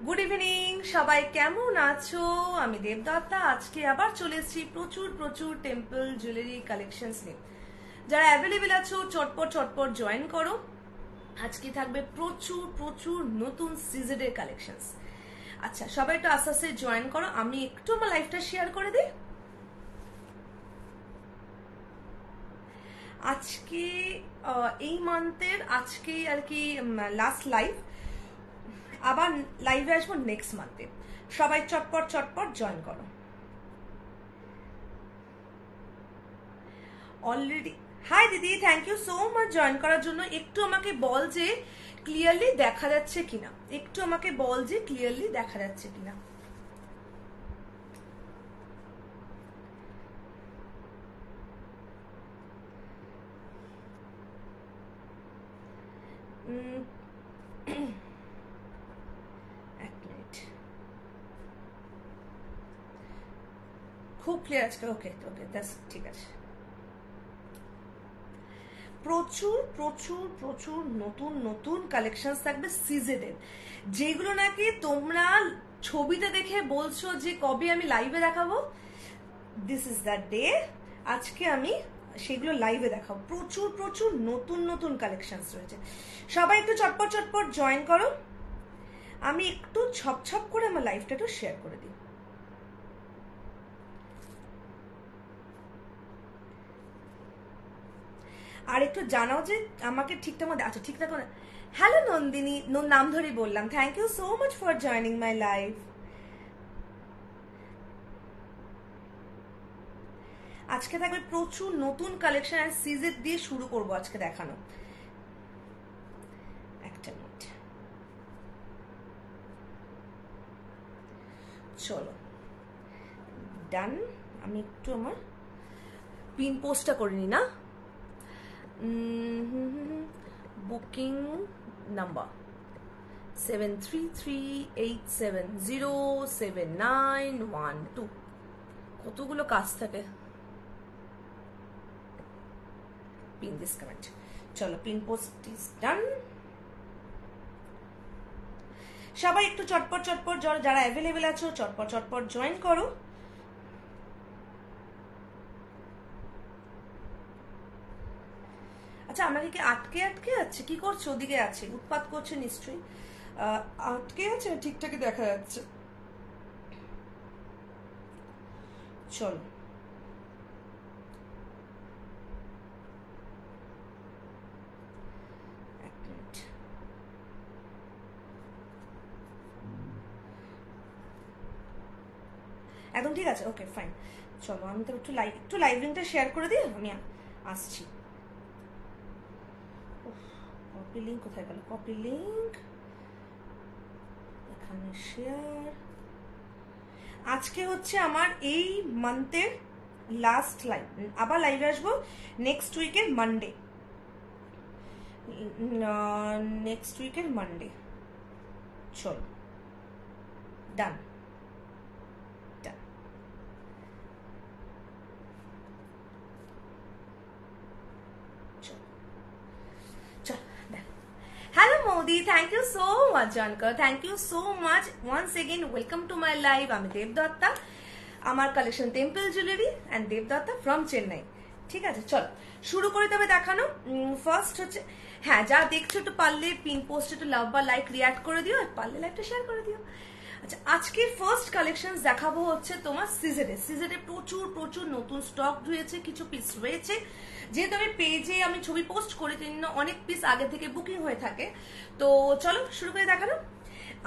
Good evening, সবাই কেমন আছো? আমি দেবদত্তা। আজকে আবার চলে এসেছি প্রচুর প্রচুর টেম্পল জুয়েলারি কালেকশনস নিয়ে। যারা অ্যাভেলেবেল আছো চটপট চটপট জয়েন করো। আজকে থাকবে প্রচুর প্রচুর নতুন সিজেডের কালেকশনস। আচ্ছা, সবাই একটু আস্তে আস্তে জয়েন করো। আমি একটু আমার লাইফটা শেয়ার করে দিই। আজকে এই মান্থের আজকেই আর কি লাস্ট লাইভ, আবার লাইভে আসবো নেক্সট মান্থে। সবাই চটপট চটপট জয়েন করো। অলরেডি হাই দিদি, thank you so much join করার জন্য। একটু আমাকে বল যে ক্লিয়ারলি দেখা যাচ্ছে কিনা, একটু আমাকে বল যে ক্লিয়ারলি দেখা যাচ্ছে কিনা। এক মিনিট, খুব ক্লিয়ার আছে। ওকে ওকে, ঠিক আছে। প্রচুর প্রচুর প্রচুর নতুন নতুন কালেকশন থাকবে সিজেডের, যেগুলো নাকি তোমরা ছবিতে দেখে বলছো যে কবে আমি লাইভে দেখাবো। This is the day. আজকে আমি সেগুলো লাইভে দেখাবো। প্রচুর প্রচুর নতুন নতুন কালেকশন রয়েছে। সবাই একটু চটপট চটপট জয়েন করো। আমি একটু ছপ ছপ করে আমার লাইভটা একটু শেয়ার করে দিই। আর একটু জানাও যে আমাকে ঠিকঠাক মতো আচ্ছা ঠিকঠাক। হ্যালো নন্দিনী, নাম ধরেই বললাম। Thank you so much for joining my live. আজকে থাকবে প্রচুর নতুন কালেকশন আর সিজেড দিয়ে শুরু করবো আজকে দেখানো। একটা মিনিট, চলো ডান। আমি একটু আমার পিন পোস্টটা করিনি না। Booking number 7338707912। কতগুলো কাজ থাকে। Pin this comment. চলো, পিন পোস্ট ইজ ডান। সবাই একটু চটপট চটপট যারা অ্যাভেলেবেল আছো চটপট চটপট জয়েন করো। আচ্ছা, আমাকে কি আটকে আটকে আছে? কি করছে? ওদিকে আছে, উৎপাত করছে নিশ্চয়ই। আটকে আছে, ঠিকঠাকই দেখা যাচ্ছে। চলো, এক মিনিট। একদম ঠিক আছে, ওকে ফাইন। চলো, আমি তো একটু লাইভ লিঙ্কটা শেয়ার করে দিই। আমি আসছি। কপি লিঙ্ক কোথায় গেল? কপি লিঙ্ক এখানে শেয়ার। আজকে হচ্ছে আমার এই মান্থের লাস্ট লাইভ। আবার লাইভে আসবো নেক্সট উইকের মানডে। চলো ডান। Hello Modi, thank you so much Jankar, thank you so much once again. Welcome to my live. আমি দেবদত্তা, আমার collection temple jewellery and Debdatta from Chennai. ঠিক আছে, চলো শুরু করে তবে দেখানো। ফার্স্ট হচ্ছে, হ্যাঁ যা দেখছো একটু পারলে পিন পোস্ট একটু লাভ বা লাইক রিয়াক্ট করে দিও, আর পারলে লাইকটা শেয়ার করে দিও। আচ্ছা, আজকে ফার্স্ট কালেকশন দেখাবো হচ্ছে তোমার সিজেডে প্রচুর প্রচুর নতুন স্টক রয়েছে, কিছু পিস রয়েছে। যেহেতু আমি পেজে আমি ছবি পোস্ট করি, অনেক পিস আগে থেকে বুকিং হয়ে থাকে। তো চলো শুরু করে দেখানো।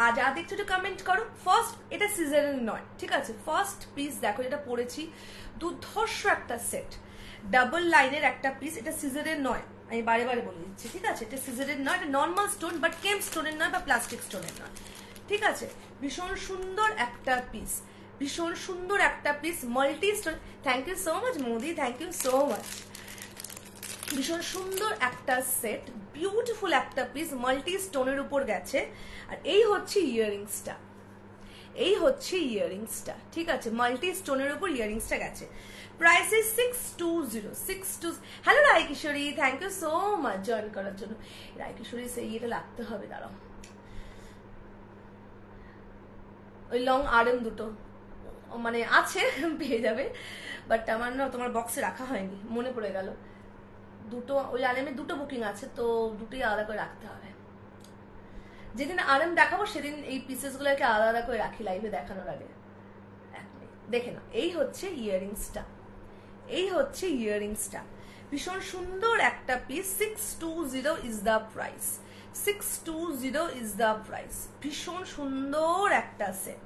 আর যা দেখছো একটু কমেন্ট করো। ফার্স্ট, এটা সিজেডের নয়, ঠিক আছে। ফার্স্ট পিস দেখো, যেটা পরেছি দুর্ধর্ষ একটা সেট, ডাবল লাইনের একটা পিস। এটা সিজেডের নয়, আমি বারে বারে বলে দিচ্ছি, ঠিক আছে। এটা সিজেডের নয়, এটা নর্মাল স্টোন, বাট কেম স্টোনের নয় বা প্লাস্টিক স্টোনের নয়, ঠিক আছে। ভীষণ সুন্দর একটা পিস, ভীষণ সুন্দর একটা piece, multi stone. Thank you so much Modi, thank you so much. ভীষণ সুন্দর একটা সেট, বিউটিফুল একটা পিস, মাল্টি স্টোনের উপর গেছে। আর এই হচ্ছে ইয়াররিংসটা, ঠিক আছে। মাল্টি স্টোনের উপর ইয়াররিংসটা গেছে। Price is 620। Hello Roy Kishori, thank you so much join করার জন্য। রায় কিশোরী সেই এটা লাগতে হবে, দাঁড়াও। ওই লং আরএম দুটো মানে আছে, পেয়ে যাবে, বাট আমার না তোমার বক্সে রাখা হয়নি, মনে পড়ে গেল। দুটো ওই আরএমের দুটো বুকিং আছে, তো দুটোই আলাদা করে রাখতে হবে। যেদিন আরএম দেখাবো সেদিন এই পিসেস গুলোকে আলাদা আলাদা করে রাখি লাইভে দেখানোর আগে। দেখে নাও, এই হচ্ছে ইয়াররিংসটা, এই হচ্ছে ইয়াররিংসটা, ভীষণ সুন্দর একটা piece. 620 is the price, 620 is the price. ভীষণ সুন্দর একটা সেট,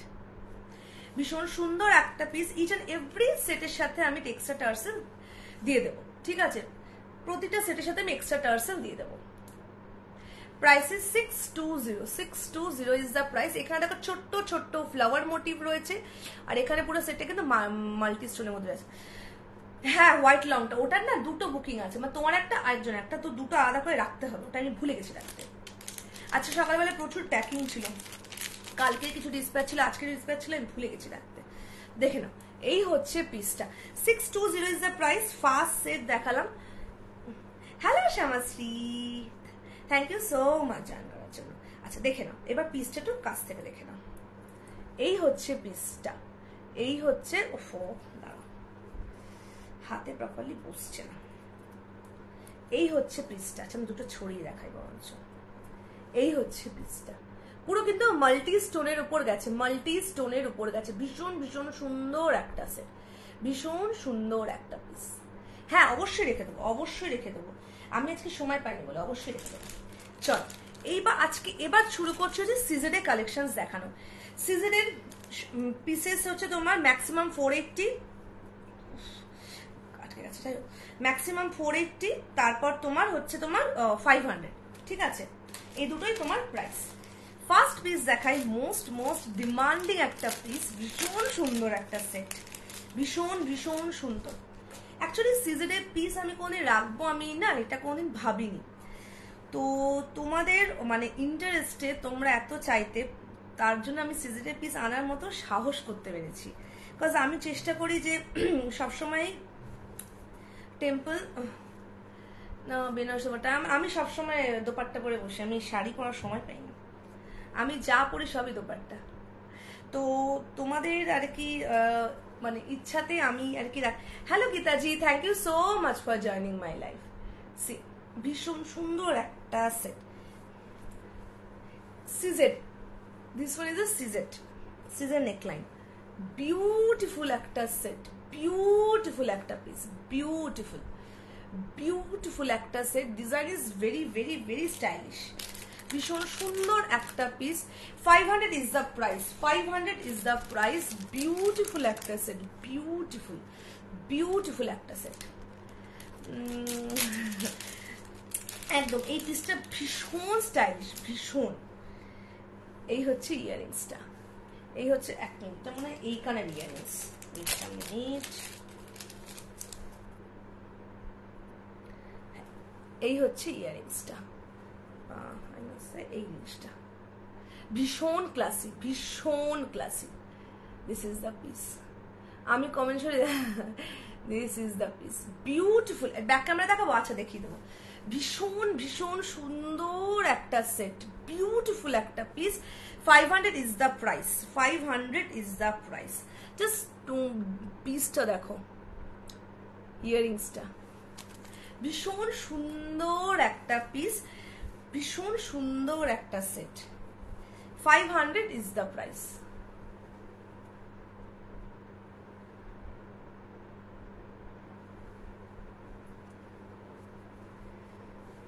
ভীষণ সুন্দর একটা পিস। ইচ অ্যান্ড এভরি সেটের সাথে আমি এক্সট্রা টার্সেল দিয়ে দেবো, ঠিক আছে? প্রতিটা সেটের সাথে আমি এক্সট্রা টার্সেল দিয়ে দেবো। Price is 620, 620 is the price. এখানে দেখো ছোট্ট ছোট্ট ফ্লাওয়ার মোটিভ রয়েছে, আর এখানে পুরো সেটটা কিন্তু মাল্টি স্টোনের মধ্যে আছে। হ্যাঁ, হোয়াইট লংটা ওটার না দুটো বুকিং আছে, মানে তোমার একটা আরেকজন একটা, তো দুটো আলাদা করে রাখতে হবে, ওটা আমি ভুলে গেছি রাখতে। আচ্ছা, সকালবেলা প্রচুর প্যাকিং ছিল, কালকে কিছু ডিসপ্যাচ ছিল, আজকে ডিসপ্যাচ ছিল, আমি ভুলে গেছি রাখতে। দেখে নাও, এই হচ্ছে পিসটা, 620 is the price. First set দেখালাম। Hello Shyamashree, thank you so much join করার জন্য। আচ্ছা, দেখে নাও এবার পিসটা একটু কাছ থেকে দেখে নাও। এই হচ্ছে পিসটা, এই হচ্ছে, ওফো দাঁড়াও, হাতে প্রপারলি বসছে না। এই হচ্ছে পিসটা। আচ্ছা, আমি দুটো ছড়িয়ে দেখাই বরঞ্চ। এই হচ্ছে পিসটা, পুরো কিন্তু মাল্টি স্টোনের উপর গেছে, মাল্টি স্টোনের উপর গেছে। ভীষণ ভীষণ সুন্দর একটা সেট, ভীষণ সুন্দর একটা পিস। হ্যাঁ, অবশ্যই রেখে দেবো, অবশ্যই রেখে দেবো। আমি আজকে সময় পাইনি বলে অবশ্যই রেখে দেবো। চল, এইবার আজকে এবার শুরু করছে হচ্ছে সিজেডের কালেকশন দেখানো। সিজেডের পিসেস হচ্ছে তোমার ম্যাক্সিমাম 480, ম্যাক্সিমাম 480, তারপর তোমার হচ্ছে তোমার 500, ঠিক আছে? এই দুটোই তোমার প্রাইস। ফার্স্ট পিস দেখাই, মোস্ট মোস্ট ডিমান্ডিং একটা পিস, ভীষণ সুন্দর একটা সেট, ভীষণ ভীষণ সুন্দর। অ্যাকচুয়ালি সিজেডের পিস আমি কোনদিন রাখবো, আমি না এটা কোনদিন ভাবিনি, তো তোমাদের মানে ইন্টারেস্টে তোমরা এত চাইতে, তার জন্য আমি সিজেডের পিস আনার মতো সাহস করতে পেরেছি। বিকজ আমি চেষ্টা করি যে সবসময় টেম্পল না বেনারসিটা, আমি সবসময় দোপাট্টা পরে বসি, আমি শাড়ি পরার সময় পাই না, আমি যা পরি সবই দোপাট্টা। তো তোমাদের আর কি মানে ইচ্ছাতে আমি আর কি hello Geetaji, thank you so much for joining my life. See, ভীষণ সুন্দর একটা set, CZ, this one is a CZ, CZ neckline, beautiful একটা সেট, বিউটিফুল একটা পিস, বিউটিফুল বিউটিফুল একটা set. Design is very very very stylish, ভীষণ সুন্দর একটা piece. 500 is the price, 500 is the price. Beautiful একটা সেট, বিউটিফুল বিউটিফুল একটা set, একদম। এই পিসটা ভীষণ স্টাইলিশ, ভীষণ। এই হচ্ছে ইয়াররিংসটা, এই হচ্ছে এক মিনিটটা মনে হয় এই কানের ইয়াররিংস, একটা মিনিট। এই হচ্ছে ইয়াররিংসটা, এই জিনিসটা ভীষণ ক্লাসি, ভীষণ classy. This is the piece. আমি কমেন্ট করে this is the piece, beautiful. Back camera দেখাবো? আচ্ছা, দেখিয়ে দেবো। ভীষণ ভীষণ সুন্দর একটা সেট, বিউটিফুল একটা piece. 500 is the price, 500 is the price. Just পিসটা দেখো, ইয়াররিংসটা ভীষণ সুন্দর একটা পিস, ভীষণ সুন্দর একটা সেট। 500 is the price.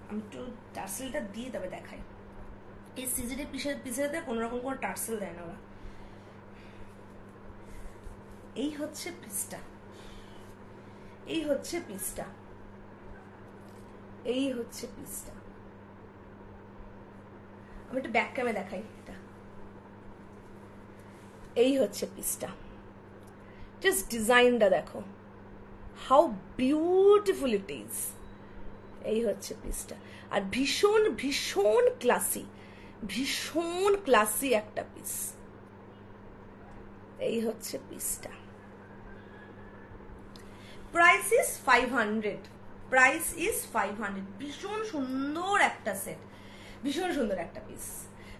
আমি একটু টার্সেলটা দিয়ে তবে দেখাই। এই সিজেডের পিসেতে কোনো রকম কোনো টার্সেল দেয় না ওরা। এই হচ্ছে পিসটা, এই হচ্ছে পিসটা, এই হচ্ছে পিসটা। আমি একটু ব্যাক ক্যামে দেখাই এটা। এই হচ্ছে পিসটা, জাস্ট ডিজাইনটা দেখো, হাউ বিউটিফুল ইট ইজ। এই হচ্ছে পিসটা, আর ভীষণ ভীষণ ক্লাসি, ভীষণ ক্লাসি একটা পিস। এই হচ্ছে পিসটা। Price is 500, price is 500। ভীষণ সুন্দর একটা সেট, ভীষণ সুন্দর একটা পিস।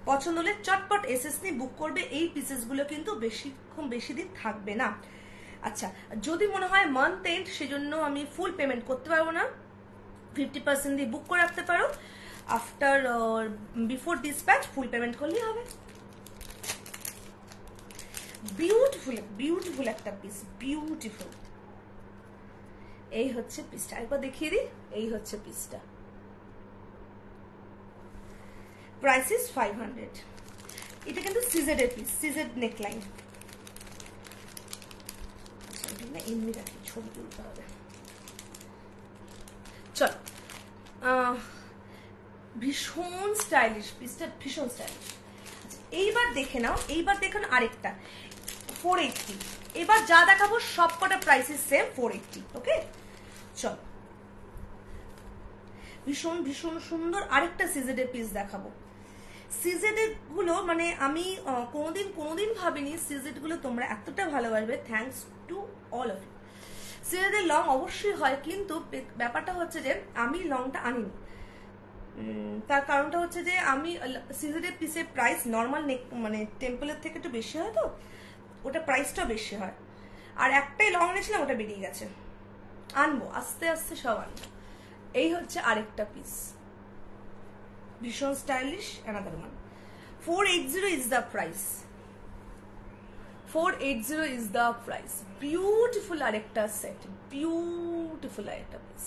পছন্দ হলে চটপট এসএস নিয়ে বুক করবে। এই পিসেসগুলো কিন্তু বেশি দিন থাকবে না। আচ্ছা, যদি মনে হয় মান্থ এন্ড, সেজন্য আমি ফুল পেমেন্ট করতে পারবো না, 50% দিয়ে বুক করে রাখতে পারো। After before dispatch full payment করলেই হবে। বিউটিফুল একটা পিস, বিউটিফুল। এই হচ্ছে পিসটা, একবার দেখিয়ে দিই। এই হচ্ছে পিসটা, প্রাইস ইজ 500। এটা কিন্তু সিজেড এর পিস, সিজেড নেকলাইন। এমনি রাখি, ছবি তুলতে হবে। চলো, ভীষণ স্টাইলিশ পিসটা, ভীষণ স্টাইলিশ। এইবার দেখে নাও আরেকটা 480। এবার যা দেখাবো সব কটা প্রাইস সেম 480। ওকে, চলো ভীষণ সুন্দর আরেকটা সিজেডের পিস দেখাবো। সিজেডের গুলো মানে আমি কোনোদিন ভাবিনি সিজেড গুলো তোমরা এতটা ভালোবাসবে। Thanks to all of you. সিজেডের লং অবশ্যই হয়, কিন্তু ব্যাপারটা হচ্ছে যে আমি লংটা আনিনি। তার কারণটা হচ্ছে যে আমি সিজেডের পিসের প্রাইস নর্মাল মানে টেম্পলের থেকে একটু বেশি হয়, তো ওটা প্রাইসটা বেশি হয়। আর একটাই লং এনেছিলাম, ওটা বেরিয়ে গেছে। আনবো আস্তে আস্তে, সব আনবো। এই হচ্ছে আরেকটা পিস, ভীষণ stylish, another one. 480 is the price, 480 is the price. Beautiful আরেকটা সেট, বিউটিফুল আরেকটা পিস।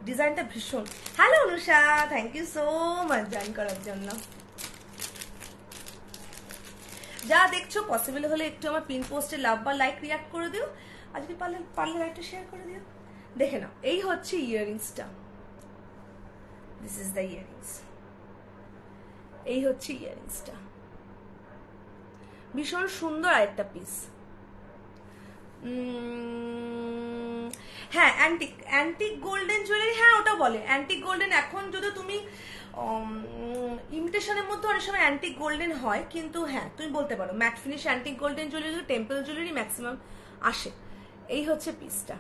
ডিজাইনটা ভীষণ। Hello Anusha, thank you so much join করার জন্য। যা দেখছো পসিবল হলে একটু আমার পিন পোস্টে লাভ বা লাইক রিয়াক্ট করে দিও। আজকে পারলে লাইকটা শেয়ার করে দিও। দেখে নাও, এই হচ্ছে ইয়াররিংসটা। This is the earrings. এই হচ্ছে ইয়াররিংসটা, ভীষণ সুন্দর আরেকটা পিস। হ্যাঁ, অ্যান্টিক গোল্ডেন জুয়েলারি, হ্যাঁ ওটা বলে অ্যান্টিক গোল্ডেন। এখন যদি তুমি ইমিটেশনের মধ্যে অনেক সময় অ্যান্টিক গোল্ডেন হয়, কিন্তু হ্যাঁ তুমি বলতে পারো matte finish antique golden jewellery, temple jewellery maximum আসে। এই হচ্ছে পিসটা,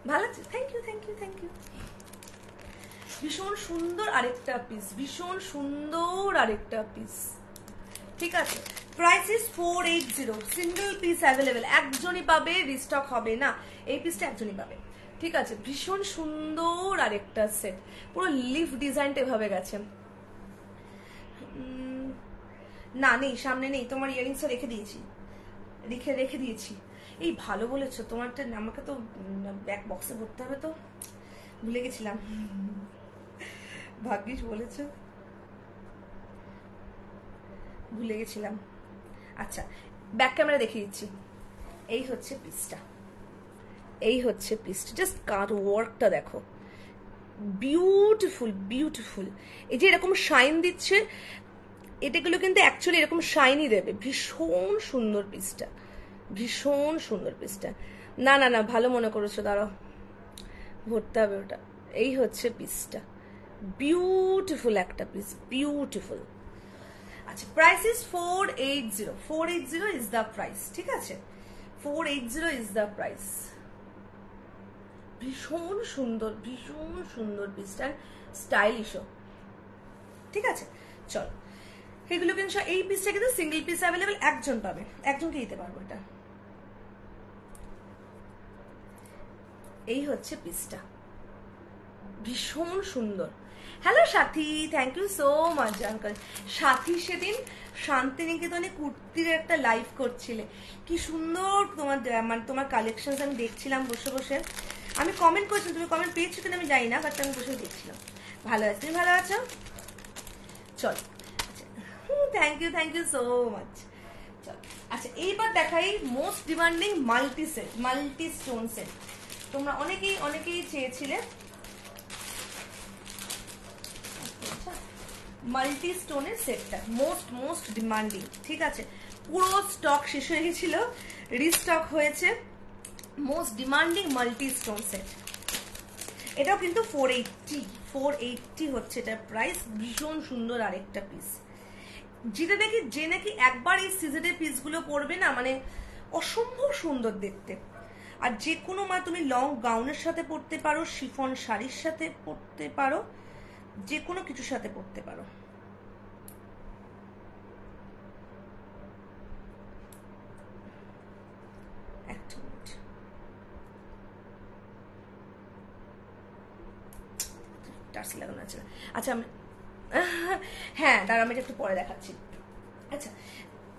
ভালো আছে। Thank you. ভীষণ সুন্দর আরেকটা পিস, ভীষণ সুন্দর আরেকটা পিস। ঠিক আছে, price is 480। Single piece available, একজনই পাবে, রিস্টক হবে না। এই পিসটা একজনই পাবে। ঠিক আছে, ভীষণ সুন্দর আরেকটা সেট, পুরো লিফ ডিজাইনটা এভাবে গেছে। না নেই, সামনে নেই। তোমার ইয়ারিংসটা রেখে দিয়েছি। এই ভালো বলেছো, তোমারটা আমাকে তো ব্যাক বক্সে ভরতে হবে, তো ভুলে গেছিলাম। ভাগ্যিস বলেছো, ভুলে গেছিলাম। আচ্ছা, ব্যাক ক্যামেরা দেখিয়ে দিচ্ছি। এই হচ্ছে পিসটা, জাস্ট কাট ওয়ার্কটা দেখো, বিউটিফুল। এই যে এরকম শাইন দিচ্ছে, এটাগুলো কিন্তু অ্যাকচুয়ালি এরকম শাইনই দেবে। ভীষণ সুন্দর পিসটা। না ভালো মনে করেছো, দাঁড়াও ভরতে হবে ওটা। এই হচ্ছে পিসটা, বিউটিফুল একটা পিস, বিউটিফুল। আচ্ছা, price is 480 is the price. ঠিক আছে, 480 ইজ দ্য প্রাইস। ভীষণ সুন্দর পিসটা, স্টাইলিশও। ঠিক আছে, চলো এগুলো কিন্তু, এই পিসটা কিন্তু সিঙ্গেল পিস অ্যাভেলেবেল, একজন পাবে, একজনকে দিতে পারবো এটা। এই হচ্ছে পিসটা, ভীষণ সুন্দর। Hello Sathi, thank you so much join করে। সাথী সেদিন শান্তিনিকেতনে কুর্তির একটা লাইভ করছিলে, কি সুন্দর তোমার কালেকশন আমি দেখছিলাম বসে। আমি কমেন্ট করেছিলাম, তুমি কমেন্ট পেয়েছো কিনা আমি জানি না, বাট আমি বসে দেখছিলাম। ভালো আছো, তুমি ভালো আছো? চল, থ্যাংক ইউ সো মাচ। চল, আচ্ছা এইবার দেখাই most demanding multi stone set. তোমরা অনেকেই চেয়েছিলে মাল্টি স্টোনের সেটটা, মোস্ট ডিমান্ডিং। ঠিক আছে, পুরো স্টক শেষ হয়ে গেছিল, রিস্টক হয়েছে। Most demanding multi stone set, এটাও কিন্তু 480 হচ্ছে এটার প্রাইস। ভীষণ সুন্দর আরেকটা পিস, যে নাকি একবার এই সিজনের পিসগুলো পরবে না, মানে অসম্ভব সুন্দর দেখতে। আর যে কোনো তুমি লং গাউনের সাথে পরতে পারো, শিফন শাড়ির সাথে পরতে পারো, যে কোনো কিছুর সাথে পরতে পারো। একটা মিনিট, টার্সেল লাগানো আছে। আচ্ছা আমি হ্যাঁ দাঁড়া, আমি একটু পরে দেখাচ্ছি। আচ্ছা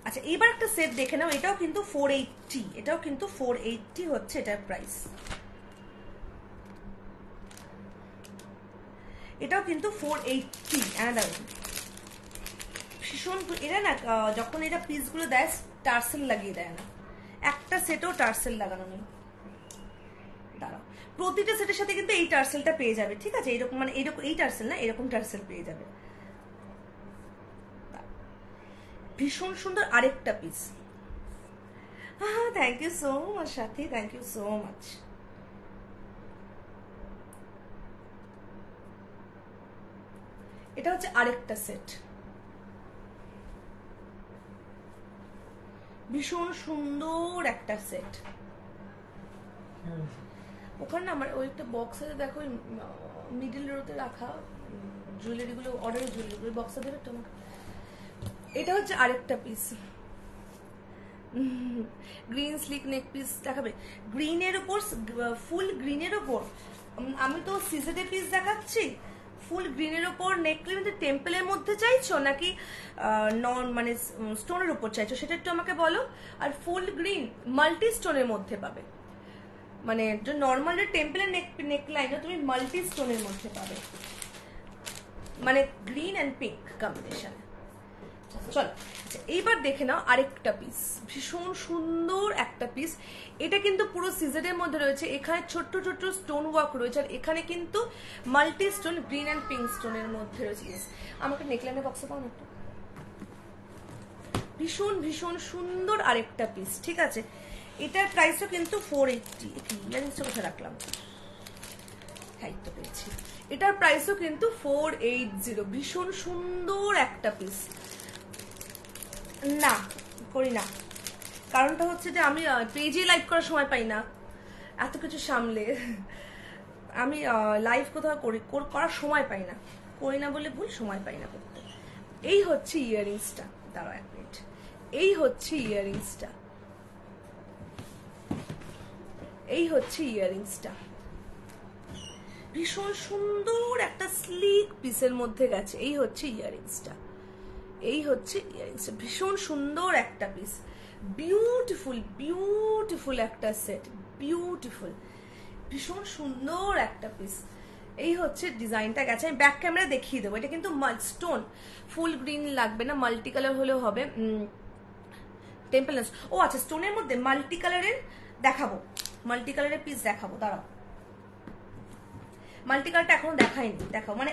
আচ্ছা, এবার একটা সেট দেখে নাও। এটাও কিন্তু 480, এটাও কিন্তু 480 হচ্ছে এটার প্রাইস। এটাও কিন্তু 480। ভীষণ, এরা না যখন এটা পিসগুলো দেয় টার্সেল লাগিয়ে দেয় না, একটা সেটও টার্সেল লাগানো নেই। দাঁড়াও, প্রতিটা সেটের সাথে কিন্তু এই টার্সেলটা পেয়ে যাবে, ঠিক আছে? এইরকম মানে এইরকম, এই টার্সেল না, এরকম টার্সেল পেয়ে যাবে। ভীষণ সুন্দর আরেকটা পিস। হ্যাঁ, thank you so much Sathi, thank you so much. এটা হচ্ছে আরেকটা সেট, ভীষণ সুন্দর একটা সেট। ওখানে না আমার ওই একটা বক্স আছে, দেখো মিডিল রোতে রাখা জুয়েলারিগুলো, অর্ডারের জুয়েলারিগুলো বক্সে দেবে তো। এটা হচ্ছে আরেকটা পিস, গ্রিন স্লিক নেক পিস দেখাবে, গ্রিনের উপর, ফুল গ্রিনের উপর। আমি তো সিজেডে পিস দেখাচ্ছি, ফুল গ্রিনের উপর নেকলেস। টেম্পলের মধ্যে চাইছো নাকি নন মানে স্টোনের উপর চাইছো, সেটা একটু আমাকে বলো। আর ফুল গ্রিন মাল্টি স্টোনের মধ্যে পাবে, মানে যে নর্মাল টেম্পলের নেকলাইনও তুমি মাল্টি স্টোনের মধ্যে পাবে, মানে গ্রিন অ্যান্ড পিঙ্ক কম্বিনেশন। চলো আচ্ছা, এইবার দেখে নাও আরেকটা পিস, ভীষণ সুন্দর একটা পিস। এটা কিন্তু পুরো সিজেডের মধ্যে রয়েছে, এখানে ছোট্ট ছোট্ট স্টোন ওয়ার্ক রয়েছে, আর এখানে কিন্তু multi stone green and pink স্টোনের মধ্যে রয়েছে। আমাকে নেকলাইনের বক্সে পাও না একটু। ভীষণ ভীষণ সুন্দর আরেকটা পিস, ঠিক আছে? এটার প্রাইসও কিন্তু 480। ইয়ারিংসটা কোথায় রাখলাম, হ্যাঁ তো পেয়েছি। এটার প্রাইসও কিন্তু 480। ভীষণ সুন্দর একটা পিস। না করি না, কারণটা হচ্ছে যে আমি পেজে লাইভ করার সময় পাই না, এত কিছু সামলে আমি লাইভ কোথাও করার সময় পাই না, করি না বলে ভুল, সময় পাই না করতে। এই হচ্ছে ইয়ারিংসটা, দাঁড়াও এক মিনিট, এই হচ্ছে ইয়ারিংসটা, এই হচ্ছে ইয়ারিংসটা। ভীষণ সুন্দর একটা স্লিক পিসের মধ্যে গেছে, এই হচ্ছে ইয়ারিংসটা, এই হচ্ছে ইয়ারিংসটা। ভীষণ সুন্দর একটা পিস, বিউটিফুল বিউটিফুল একটা সেট, বিউটিফুল, ভীষণ সুন্দর একটা পিস। এই হচ্ছে ডিজাইনটা গেছে, আমি ব্যাক ক্যামেরা দেখিয়ে দেবো। এটা কিন্তু স্টোন, ফুল গ্রিন লাগবে না, মাল্টি কালার হলেও হবে। টেম্পল, ও আচ্ছা, স্টোনের মধ্যে মাল্টি কালারের দেখাবো, মাল্টি কালারের পিস দেখাবো, দাঁড়াও। মাল্টি কালারটা এখনো দেখাইনি, দেখাবো, মানে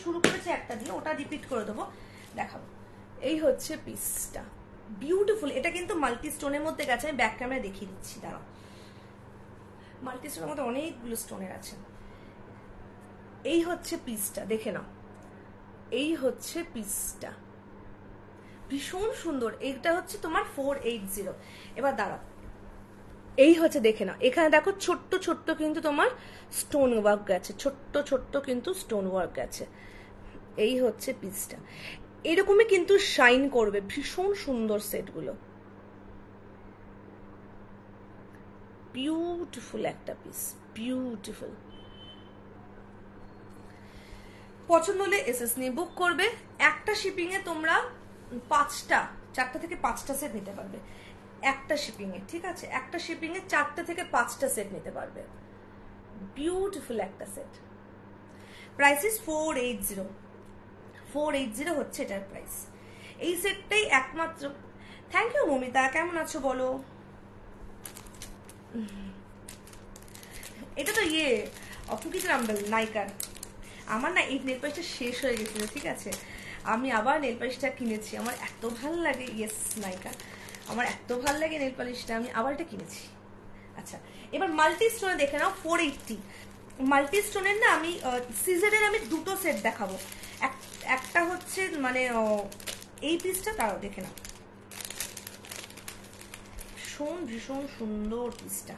শুরু করেছে একটা দিয়ে, ওটা রিপিট করে দেবো, দেখাবো। এই হচ্ছে পিসটা, বিউটিফুল। এটা কিন্তু মাল্টি স্টোনের মধ্যে গেছে, আমি ব্যাক ক্যামেরা দেখিয়ে দিচ্ছি, দাঁড়াও। মাল্টি স্টোনের মধ্যে অনেকগুলো স্টোনের আছে। এই হচ্ছে পিসটা, দেখে নাও, এই হচ্ছে পিসটা, ভীষণ সুন্দর। এটা হচ্ছে তোমার 480। এবার দাঁড়াও, এই হচ্ছে দেখে নাও, এখানে দেখো ছোট্ট ছোট্ট কিন্তু তোমার স্টোন ওয়ার্ক গেছে, ছোট্ট ছোট্ট কিন্তু স্টোন ওয়ার্ক গেছে। এই হচ্ছে পিসটা, এরকমই কিন্তু শাইন করবে, ভীষণ সুন্দর সেটগুলো, বিউটিফুল একটা পিস, বিউটিফুল। পছন্দ হলে এসএস নিয়ে বুক করবে। একটা শিপিং এ তোমরা 4টা থেকে 5টা সেট নিতে পারবে একটা শিপিং এ, ঠিক আছে? একটা শিপিং এ 4টা থেকে 5টা সেট নিতে পারবে, বিউটিফুল একটা সেট। প্রাইস ইজ 480, 480 হচ্ছে এটার প্রাইস। এই সেটটাই একমাত্র। থ্যাংক ইউ মমিতা, কেমন আছো বলো? এটা তো কুকি ক্রাম্বল নাইকার। আমার না এই নেল পালিশটা শেষ হয়ে গেছিল, ঠিক আছে? আমি আবার নেল পালিশটা কিনেছি, আমার এত ভাল লাগে। ইয়েস নাইকা, আমার এত ভাল লাগে নেল পালিশটা, আমি আবার এটা কিনেছি। আচ্ছা, এবার মাল্টি স্টোনে দেখে নাও, 480। মাল্টি স্টোনের না আমি সিজারের আমি দুটো সেট দেখাবো। একটা হচ্ছে মানে এই পিসটা, তারাও দেখে নাও, ভীষণ ভীষণ সুন্দর পিসটা।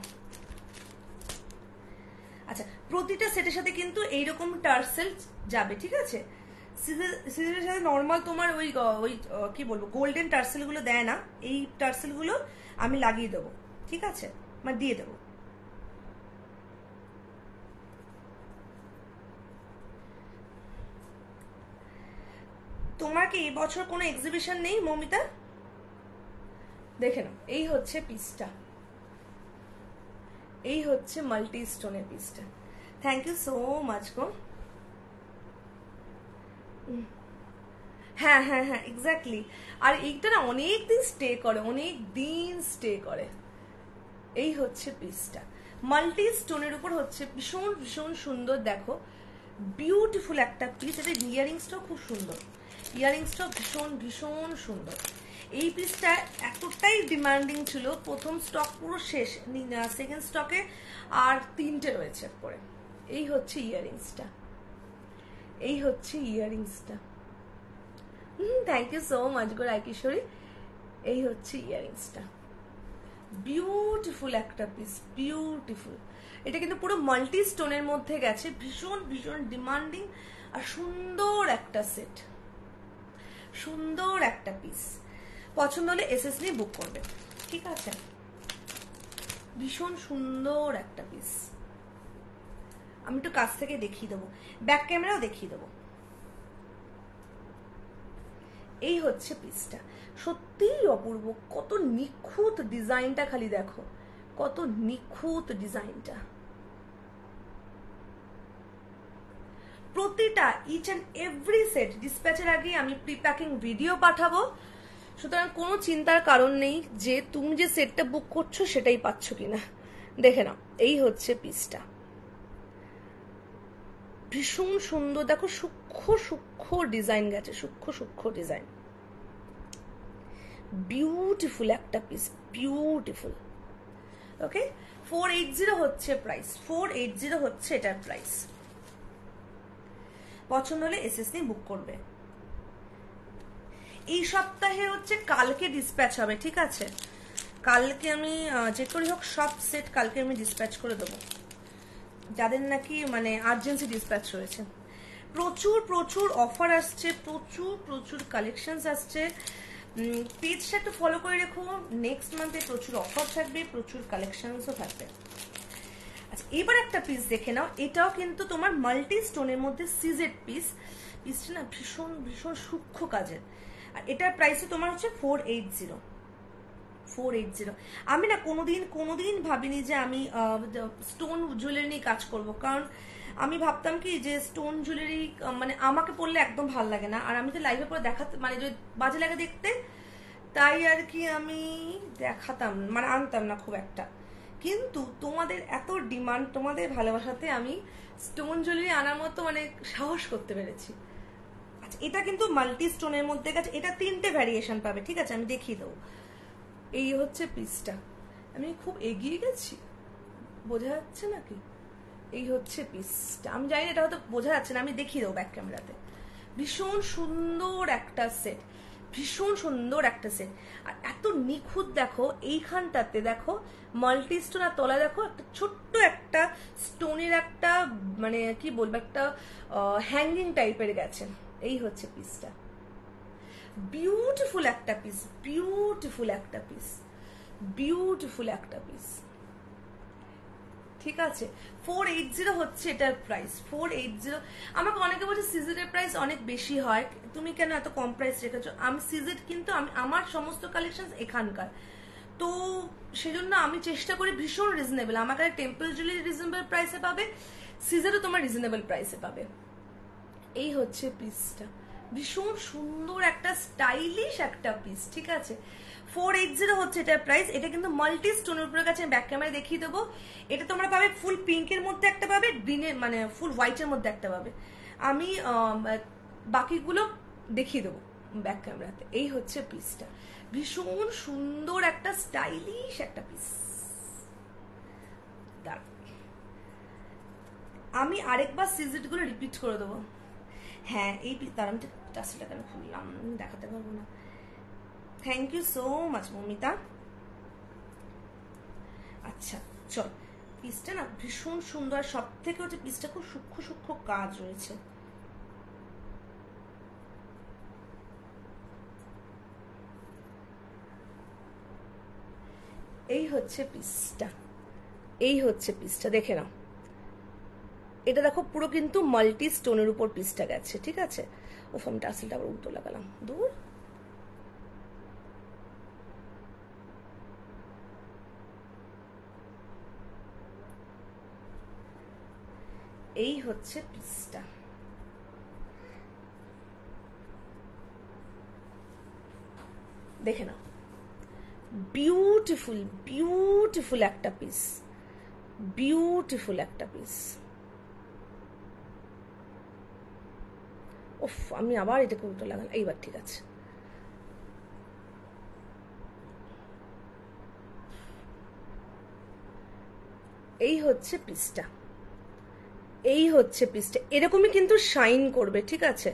আচ্ছা, প্রতিটা সেটের সাথে কিন্তু এইরকম টার্সেল যাবে, ঠিক আছে? সিজারের সাথে নর্মাল তোমার ওই ওই কি বলবো গোল্ডেন টার্সেল গুলো দেয় না, এই টার্সেল গুলো আমি লাগিয়ে দেবো, ঠিক আছে, মানে দিয়ে দেবো। তোমার কি এই বছর কোনো এক্সিবিশন নেই মৌমিতা? দেখে নাও, এই হচ্ছে পিসটা, এই হচ্ছে মাল্টি স্টোনের পিসটা। থ্যাংক ইউ সো মাচ গো। হ্যাঁ হ্যাঁ হ্যাঁ, এক্স্যাক্টলি। আর এইটা না অনেক দিন স্টে করে, অনেক দিন স্টে করে। এই হচ্ছে পিসটা, মাল্টি স্টোনের উপর হচ্ছে, ভীষণ ভীষণ সুন্দর, দেখো বিউটিফুল একটা পিস। এটা ইয়ারিংসটাও খুব সুন্দর, ইয়ারিংসটাও ভীষণ ভীষণ সুন্দর। এই পিসটা এতটাই ডিমান্ডিং ছিল, প্রথম স্টক পুরো শেষ, সেকেন্ড স্টকে আর 3টে রয়েছে পরে। এই হচ্ছে ইয়ারিংসটা, এই হচ্ছে ইয়ারিংসটা। থ্যাংক ইউ সো মাচ গো রায় কিশোরী। এই হচ্ছে ইয়ারিংসটা, বিউটিফুল একটা পিস, বিউটিফুল। এটা কিন্তু পুরো মাল্টি স্টোনের মধ্যে গেছে, ভীষণ ভীষণ ডিমান্ডিং আর সুন্দর একটা সেট, সুন্দর একটা পিস। পছন্দ হলে এসএস নিয়ে বুক করবে, ঠিক আছে? ভীষণ সুন্দর একটা পিস। আমি একটু কাছ থেকে দেখিয়ে দেবো, ব্যাক ক্যামেরাও দেখিয়ে দেবো। এই হচ্ছে পিসটা, সত্যিই অপূর্ব, কত নিখুঁত ডিজাইনটা, খালি দেখো কত নিখুঁত ডিজাইনটা। প্রতিটা ইচ অ্যান্ড এভরি সেট ডিসপ্যাচের আগে আমি প্রি প্যাকিং ভিডিও পাঠাবো, সুতরাং কোনো চিন্তার কারণ নেই যে তুমি যে সেটটা বুক করছো সেটাই পাচ্ছ কিনা। দেখে নাও, এই হচ্ছে পিসটা, ভীষণ সুন্দর, দেখো সূক্ষ্ম সূক্ষ্ম ডিজাইন গেছে, সূক্ষ্ম সূক্ষ্ম ডিজাইন, বিউটিফুল একটা পিস, বিউটিফুল। ওকে, 480 হচ্ছে প্রাইস, 480 হচ্ছে এটার প্রাইস। পছন্দ হলে এসএস নিয়ে বুক করবে। এই সপ্তাহে হচ্ছে কালকে ডিসপ্যাচ হবে, ঠিক আছে? কালকে আমি যে করি হোক সব সেট কালকে আমি ডিসপ্যাচ করে দেবো, যাদের নাকি মানে আর্জেন্সি ডিসপ্যাচ রয়েছে। প্রচুর প্রচুর অফার আসছে, প্রচুর প্রচুর কালেকশনস আসছে। পেজটা একটু ফলো করে রেখো, নেক্সট মান্থে প্রচুর অফার থাকবে, প্রচুর কালেকশনসও থাকবে। আচ্ছা, এবার একটা পিস দেখে নাও, এটাও কিন্তু তোমার মাল্টি স্টোনের মধ্যে সিজেড পিস। পিসটা না ভীষণ ভীষণ সূক্ষ্ম কাজের, আর এটার প্রাইসও তোমার হচ্ছে 480। 480। আমি না কোনোদিন ভাবিনি যে আমি স্টোন জুয়েলারি নিয়ে কাজ করব, কারণ আমি ভাবতাম কি যে স্টোন জুয়েলারি মানে আমাকে পরলে একদম ভাল লাগে না, আর আমি তো লাইভে পরে দেখাতে মানে যদি বাজে লাগে দেখতে, তাই আর কি আমি দেখাতাম মানে আনতাম না খুব একটা। কিন্তু তোমাদের এত ডিমান্ড, তোমাদের ভালোবাসাতে আমি স্টোন জুয়েলারি আনার মতো মানে সাহস করতে পেরেছি। আচ্ছা, এটা কিন্তু মাল্টি স্টোনের মধ্যে গেছে, এটা 3টে ভ্যারিয়েশন পাবে, ঠিক আছে? আমি দেখিয়ে দেবো। এই হচ্ছে পিসটা, আমি খুব এগিয়ে গেছি, বোঝা যাচ্ছে নাকি? এই হচ্ছে পিসটা, আমি জানি না এটা হয়তো বোঝা যাচ্ছে না, আমি দেখিয়ে দেবো ব্যাক ক্যামেরাতে। ভীষণ সুন্দর একটা সেট, ভীষণ সুন্দর একটা সেট, আর এত নিখুঁত। দেখো এইখানটাতে দেখো মাল্টি স্টোন, আর তলা দেখো একটা ছোট্ট একটা স্টোনের একটা মানে কি বলবো একটা হ্যাঙ্গিং টাইপের গেছে। এই হচ্ছে পিসটা, বিউটিফুল একটা পিস, বিউটিফুল একটা পিস, বিউটিফুল একটা পিস, ঠিক আছে? 480 হচ্ছে এটার প্রাইস, 480। আমাকে অনেকে বলছে সিজেটের প্রাইস অনেক বেশি হয়, তুমি কেন এত কম প্রাইস রেখেছো? আমি সিজেট কিন্তু আমি আমার সমস্ত কালেকশন এখানকার, তো সেজন্য আমি চেষ্টা করি ভীষণ রিজনেবল। আমার কাছে টেম্পল জুয়েলারি রিজনেবল প্রাইসে পাবে, সিজেটও তোমার রিজনেবল প্রাইসে পাবে। এই হচ্ছে পিসটা, ভীষণ সুন্দর একটা স্টাইলিশ একটা পিস, ঠিক আছে? 480 হচ্ছে এটার প্রাইস। এটা কিন্তু মাল্টি স্টোনের উপরে গেছে, ব্যাক ক্যামেরা দেখিয়ে দেবো। এটা তোমরা পাবে ফুল পিঙ্কের মধ্যে একটা পাবে, গ্রিনের মানে ফুল হোয়াইটের মধ্যে একটা পাবে, আমি বাকিগুলো দেখিয়ে দেবো ব্যাক ক্যামেরাতে। এই হচ্ছে পিসটা, ভীষণ সুন্দর একটা স্টাইলিশ একটা পিস। আমি আরেকবার সিজেট গুলো রিপিট করে দেবো। হ্যাঁ, এই তার আমি টাসেলটা কেন খুললাম, দেখাতে পারবো না। Thank you so much Mamita. আচ্ছা চল, পিসটা না ভীষণ সুন্দর, সব থেকে হচ্ছে পিসটা খুব সূক্ষ্ম সূক্ষ্ম কাজ রয়েছে। এই হচ্ছে পিসটা, এই হচ্ছে পিসটা, দেখে নাও। এটা দেখো পুরো কিন্তু মাল্টি স্টোনের উপর পিসটা গেছে, ঠিক আছে। ও আমি টাসেলটা আবার উল্টো লাগালাম, দূর। এই হচ্ছে পিসটা, দেখে নাও। বিউটিফুল বিউটিফুল একটা পিস, বিউটিফুল একটা পিস। ওফ, আমি আবার এটাকে উল্টো লাগালাম, এইবার ঠিক আছে। এই হচ্ছে পিসটা, এই হচ্ছে পিসটা। এরকমই কিন্তু শাইন করবে, ঠিক আছে,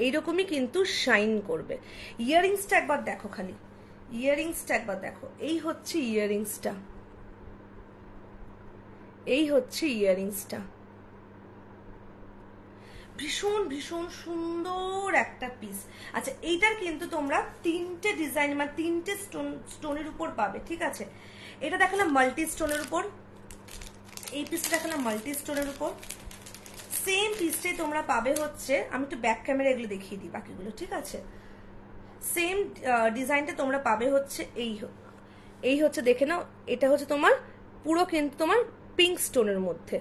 এইরকমই কিন্তু শাইন করবে। ইয়াররিংসটা একবার দেখো, খালি ইয়াররিংসটা একবার দেখো। এই হচ্ছে ইয়াররিংসটা, এই হচ্ছে ইয়াররিংসটা। ভীষণ ভীষণ সুন্দর একটা পিস। আচ্ছা, এইটার কিন্তু তোমরা তিনটে ডিজাইন মানে তিনটে স্টোনের উপর পাবে, ঠিক আছে। এটা দেখালাম মাল্টি স্টোনের উপর, এই পিসটা দেখালাম মাল্টি স্টোনের উপর। সেম পিসটাই তোমরা পাবে হচ্ছে, আমি একটু ব্যাক ক্যামেরা এগুলো দেখিয়ে দিই বাকিগুলো, ঠিক আছে। সেম ডিজাইনটা তোমরা পাবে হচ্ছে এই হচ্ছে, দেখে নাও। এটা হচ্ছে তোমার পুরো কিন্তু তোমার পিঙ্ক স্টোনের মধ্যে,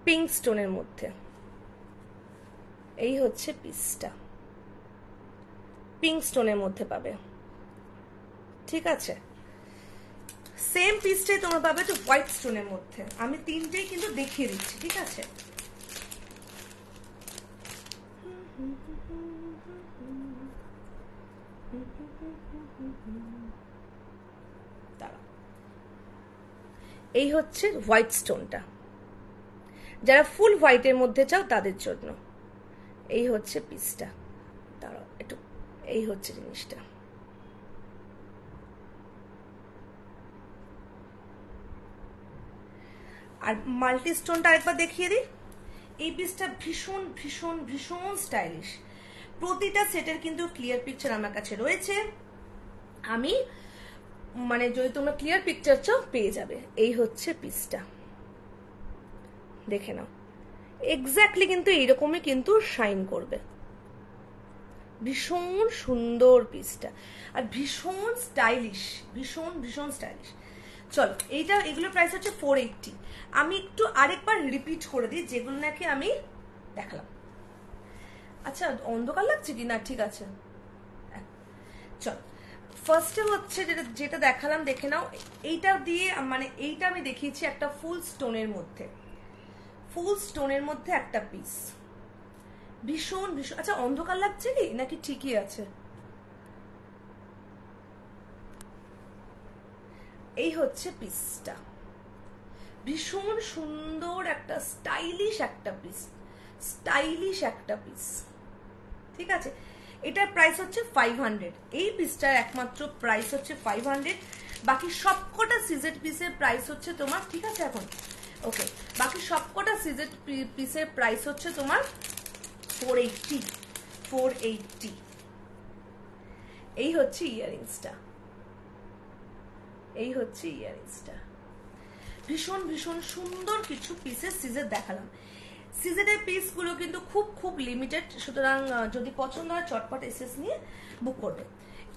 পিঙ্ক স্টোনের মধ্যে। এই হচ্ছে পিসটা, পিঙ্ক স্টোনের মধ্যে পাবে, ঠিক আছে। সেম পিসটাই তোমরা পাবে তো হোয়াইট স্টোনের মধ্যে। আমি তিনটেই কিন্তু দেখিয়ে দিচ্ছি, ঠিক আছে। এই হচ্ছে হোয়াইট স্টোনটা, যারা ফুল হোয়াইটের মধ্যে চাও তাদের জন্য। এই হচ্ছে পিসটা, দাঁড়াও একটু, এই হচ্ছে জিনিসটা। আর মাল্টি স্টোনটা আরেকবার দেখিয়ে দিই। এই পিসটা ভীষণ ভীষণ ভীষণ স্টাইলিশ। প্রতিটা সেটের কিন্তু ক্লিয়ার পিকচার আমার কাছে রয়েছে। আমি মানে যদি তোমরা ক্লিয়ার পিকচার চাও পেয়ে যাবে। এই হচ্ছে পিসটা, দেখে নাও। এক্স্যাক্টলি কিন্তু এইরকমই কিন্তু শাইন করবে। ভীষণ সুন্দর পিসটা, আর ভীষণ স্টাইলিশ, ভীষণ ভীষণ স্টাইলিশ। চলো, এইটা এগুলোর প্রাইস হচ্ছে 480। আমি একটু আরেকবার রিপিট করে দিই যেগুলো নাকি আমি দেখালাম। আচ্ছা, অন্ধকার লাগছে কি না? ঠিক আছে, চল। ফার্স্টে হচ্ছে যেটা দেখালাম, দেখে নাও। এইটা দিয়ে মানে এইটা আমি দেখিয়েছি একটা ফুল স্টোনের মধ্যে, ফুল স্টোনের মধ্যে একটা পিস, ভীষণ ভীষণ। আচ্ছা, অন্ধকার লাগছে কি নাকি ঠিকই আছে? এই হচ্ছে পিসটা, ভীষণ সুন্দর একটা স্টাইলিশ একটা পিস, স্টাইলিশ একটা পিস, ঠিক আছে। এটার প্রাইস হচ্ছে 500। এই পিসটার একমাত্র প্রাইস হচ্ছে 500। বাকি সবকটা সিজেড পিসের প্রাইস হচ্ছে তোমার, ঠিক আছে এখন, ওকে, বাকি সবকটা সিজেড পিসের প্রাইস হচ্ছে তোমার 480, 480। এই হচ্ছে ইয়াররিংসটা, এই হচ্ছে ইয়াররিংসটা। ভীষণ ভীষণ সুন্দর কিছু পিসের সিজেড দেখালাম। সিজেডের পিসগুলো কিন্তু খুব খুব লিমিটেড, সুতরাং যদি পছন্দ হয় চটপট এসএস নিয়ে বুক করবে।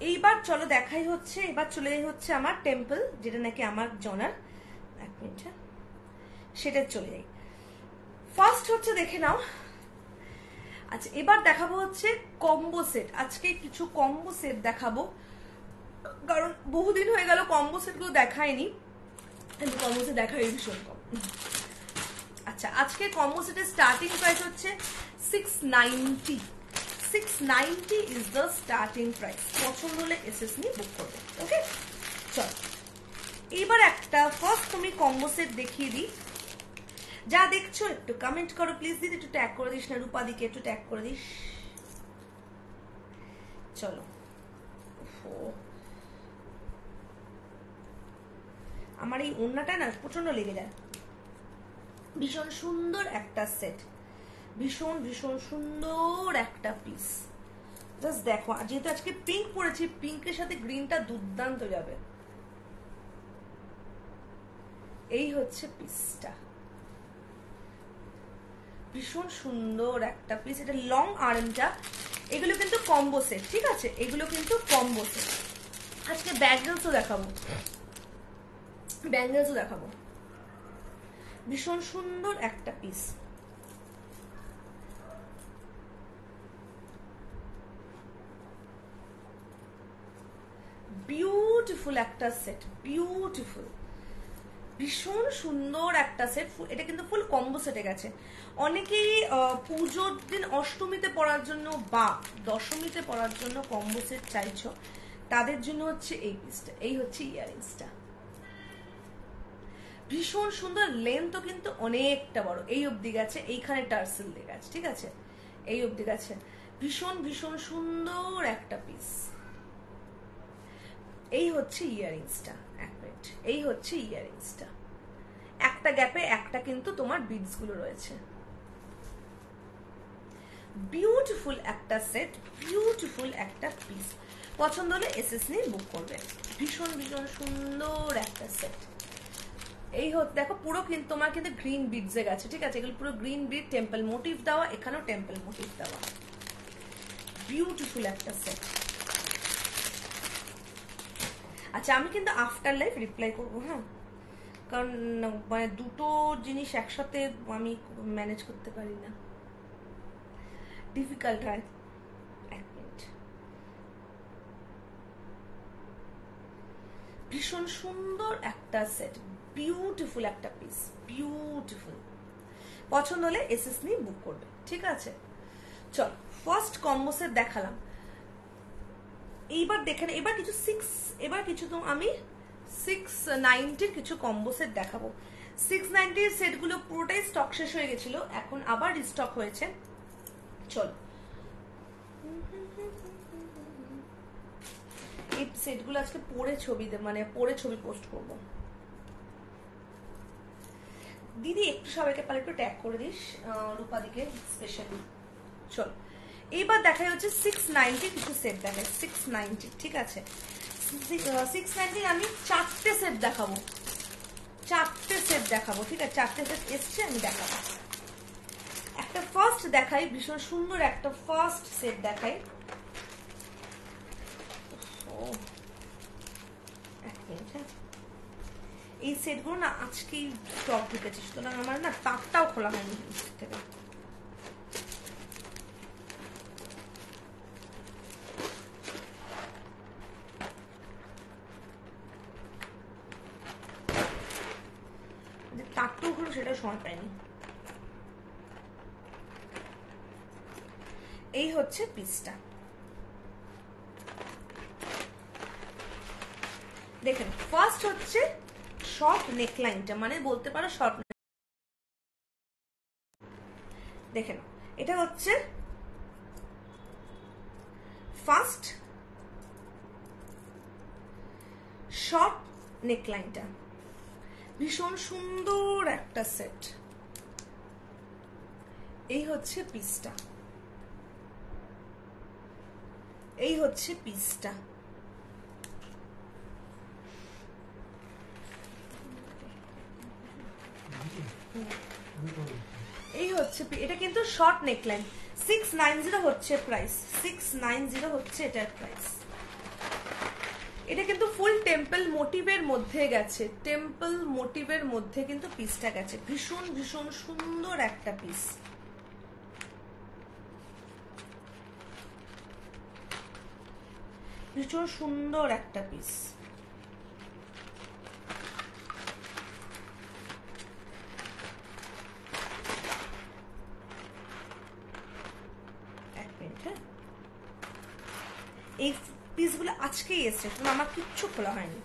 এইবার চলো দেখাই হচ্ছে, এবার চলে হচ্ছে আমার টেম্পল, যেটা নাকি আমার জনার। এক মিনিট, সেটা চলে যাই। ফার্স্ট হচ্ছে দেখে নাও। আচ্ছা, এবার দেখাবো হচ্ছে কম্বো সেট। আজকে কিছু কম্বো সেট দেখাবো, কারণ বহুদিন হয়ে গেল কম্বো সেটগুলো দেখায়নি, কিন্তু কম্বো সেট দেখাই ভীষণ কম। আচ্ছা, আজকে কম্বো সেটের স্টার্টিং প্রাইস হচ্ছে 690। 690 ইজ দ্য স্টার্টিং প্রাইস। পছন্দ হলে এসএস নিয়ে বুক করবে, ওকে। চল, এবার একটা ফার্স্ট তুমি কম্বো সেট দেখিয়ে দিই। যা দেখছো একটু কমেন্ট করো প্লিজ। দিদি একটু ট্যাগ করে দিস না, রূপাদিকে একটু ট্যাগ করে দিস। চলো, আমার এই ওড়নাটা না প্রচন্ড লেগে যায়। ভীষণ সুন্দর একটা সেট, ভীষণ ভীষণ সুন্দর একটা পিস। জাস্ট দেখো, যেহেতু আজকে পিঙ্ক পরেছি, পিঙ্কের সাথে গ্রিনটা দুর্দান্ত যাবে। এই হচ্ছে পিসটা, ভীষণ সুন্দর একটা পিস। এটা লং আর্মটা। এগুলো কিন্তু কম্বো সেট, ঠিক আছে, এগুলো কিন্তু কম্বো সেট। আজকে ব্যাঙ্গেলসও দেখাবো, ব্যাঙ্গেলসও দেখাবো। ভীষণ সুন্দর একটা পিস। বিউটিফুল একটা সেট, বিউটিফুল, ভীষণ সুন্দর একটা সেট। এটা কিন্তু ফুল কম্বো সেটে গেছে। অনেকেই পুজোর দিন অষ্টমীতে পরার জন্য বা দশমীতে পরার জন্য কম্বো সেট চাইছো, তাদের জন্য হচ্ছে এই পিসটা। এই হচ্ছে ইয়ারিংসটা, ভীষণ সুন্দর। লেন্থও কিন্তু অনেকটা বড়, এই অবধি গেছে, এইখানে টার্সেল দিয়ে গেছে, ঠিক আছে, এই অবধি গেছে। ভীষণ ভীষণ সুন্দর একটা পিস। এই হচ্ছে ইয়ারিংসটা, এক মিনিট, এই হচ্ছে ইয়ারিংসটা। একটা গ্যাপে একটা কিন্তু তোমার বিডস গুলো রয়েছে। বিউটিফুল একটা সেট, বিউটিফুল একটা পিস। পছন্দ হলে এসএস নিয়ে বুক করবে। ভীষণ ভীষণ সুন্দর একটা সেট। এই দেখো, পুরো কিন্তু তোমার কিন্তু গ্রিন বিডসে গেছে, ঠিক আছে, এগুলো পুরো গ্রিন বিড, টেম্পল মোটিভ দেওয়া, এখানেও টেম্পল মোটিভ দেওয়া। বিউটিফুল একটা সেট। আচ্ছা, আমি কিন্তু আফটার লাইফ রিপ্লাই করবো, হ্যাঁ, কারণ মানে দুটো জিনিস একসাথে আমি ম্যানেজ করতে পারি না, ডিফিকাল্ট হয়। এক মিনিট। ভীষণ সুন্দর একটা সেট, বিউটিফুল একটা পিস, বিউটিফুল। পছন্দ হলে এসএস নিয়ে বুক করবে, ঠিক আছে। চল, ফার্স্ট কম্বো সেট দেখালাম। এইবার দেখেন, এবার কিছু তো আমি 690 কিছু কম্বো সেট দেখাবো। 690 সেটগুলো পুরোটাই স্টক শেষ হয়ে গেছিল, এখন আবার রিস্টক হয়েছে। চল, এই সেটগুলো আজকে পরে ছবি পোস্ট করব। দিদি একটু সবাইকে পারে একটু ট্যাগ করে দিস, রূপাদিকে স্পেশালি। চল, এইবার দেখা হচ্ছে 690 কিছু সেট দেখায়। 690, ঠিক আছে, 690 আমি চারটে সেট দেখাবো, ঠিক আছে, চারটে সেট এসছে, আমি দেখাবো। একটা ফার্স্ট দেখাই, ভীষণ সুন্দর একটা ফার্স্ট সেট দেখাই। এক মিনিট, হ্যাঁ, এই সেটগুলো না আজকেই স্টক ঢুকেছে, সুতরাং আমার না তাকটাও খোলা হয়নি থেকে। তাকটাও হলো, সেটা সময় পাইনি। এই হচ্ছে পিসটা, দেখেন। ফার্স্ট হচ্ছে শর্ট নেকলাইনটা, মানে বলতে পারো শর্ট। দেখেন, এটা হচ্ছে ফার্স্ট শর্ট নেকলাইনটা, ভীষণ সুন্দর একটা সেট। এই হচ্ছে পিসটা, এই হচ্ছে পিসটা। এই হচ্ছে, এটা কিন্তু শর্ট নেকলাইন। 690 হচ্ছে প্রাইস, 690 হচ্ছে এটার প্রাইস। এটা কিন্তু ফুল টেম্পল মোটিভের মধ্যে গেছে, টেম্পল মোটিভের মধ্যে কিন্তু পিসটা গেছে। ভীষণ ভীষণ সুন্দর একটা পিস, ভীষণ সুন্দর একটা পিস। এক মিনিট, হ্যাঁ, এই পিসগুলো আজকেই এসছে, আমার কিচ্ছু খোলা হয়নি।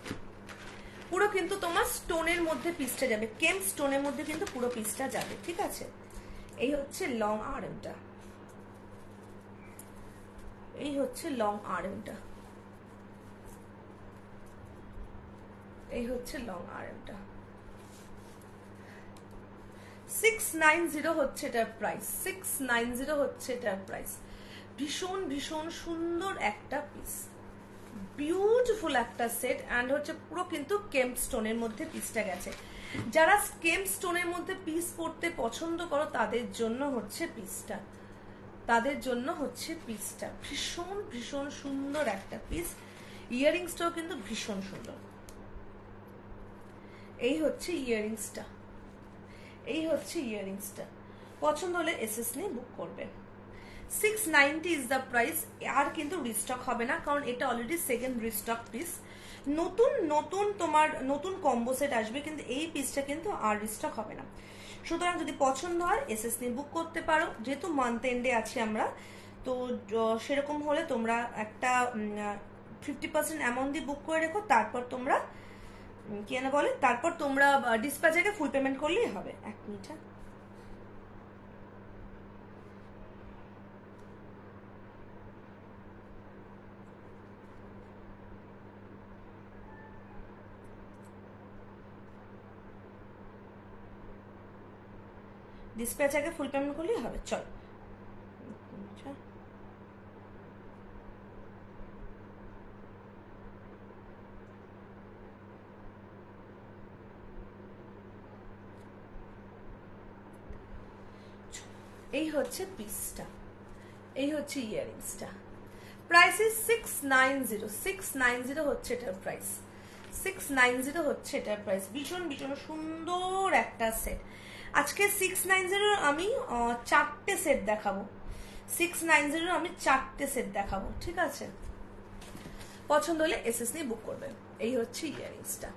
পুরো কিন্তু তোমার স্টোনের মধ্যে পিসটা যাবে, কেম স্টোনের মধ্যে কিন্তু পুরো পিসটা যাবে, ঠিক আছে। এই হচ্ছে লং আর্মটা, এই হচ্ছে লং আর্মটা। এই হচ্ছে লং আর্মটা 690 হচ্ছে এটার প্রাইস 690 হচ্ছে এটার প্রাইস ভীষণ ভীষণ সুন্দর একটা পিস বিউটিফুল একটা সেট অ্যান্ড হচ্ছে পুরো কিন্তু কেম্প স্টোনের মধ্যে পিসটা গেছে যারা কেম্প স্টোনের মধ্যে পিস পরতে পছন্দ করো তাদের জন্য হচ্ছে পিসটা ভীষণ ভীষণ সুন্দর একটা পিস ইয়াররিংসটাও কিন্তু ভীষণ সুন্দর এই হচ্ছে ইয়াররিংসটা পছন্দ হলে এসএস নিয়ে বুক করবে 690 ইজ দ্য প্রাইস আর কিন্তু রিস্টক হবে না কারণ এটা অলরেডি সেকেন্ড রিস্টক পিস নতুন তোমার নতুন কম্বো সেট আসবে কিন্তু এই পিসটা কিন্তু আর রিস্টক হবে না সুতরাং যদি পছন্দ হয় এসএস নিয়ে বুক করতে পারো যেহেতু মান্থ এন্ডে আছি আমরা তো সেরকম হলে তোমরা একটা 50% অ্যামাউন্ট দিয়ে বুক করে রেখো তারপর তোমরা কি না বলে তারপর তোমরা ডিসপ্যাচারকে ফুল পেমেন্ট করলেই হবে 1 মিনিট ডিসপ্যাচারকে ফুল পেমেন্ট করলেই হবে চল এই হচ্ছে পিসটা এই হচ্ছে ইয়াররিংসটা প্রাইস ইজ 690 হচ্ছে এটার প্রাইস 690 হচ্ছে এটার প্রাইস ভীষণ ভীষণ সুন্দর একটা সেট আজকে 690 আমি 4টে সেট দেখাবো 690 আমি 4টে সেট দেখাবো ঠিক আছে পছন্দ হলে এসএস নিয়ে বুক করবে এই হচ্ছে ইয়াররিংসটা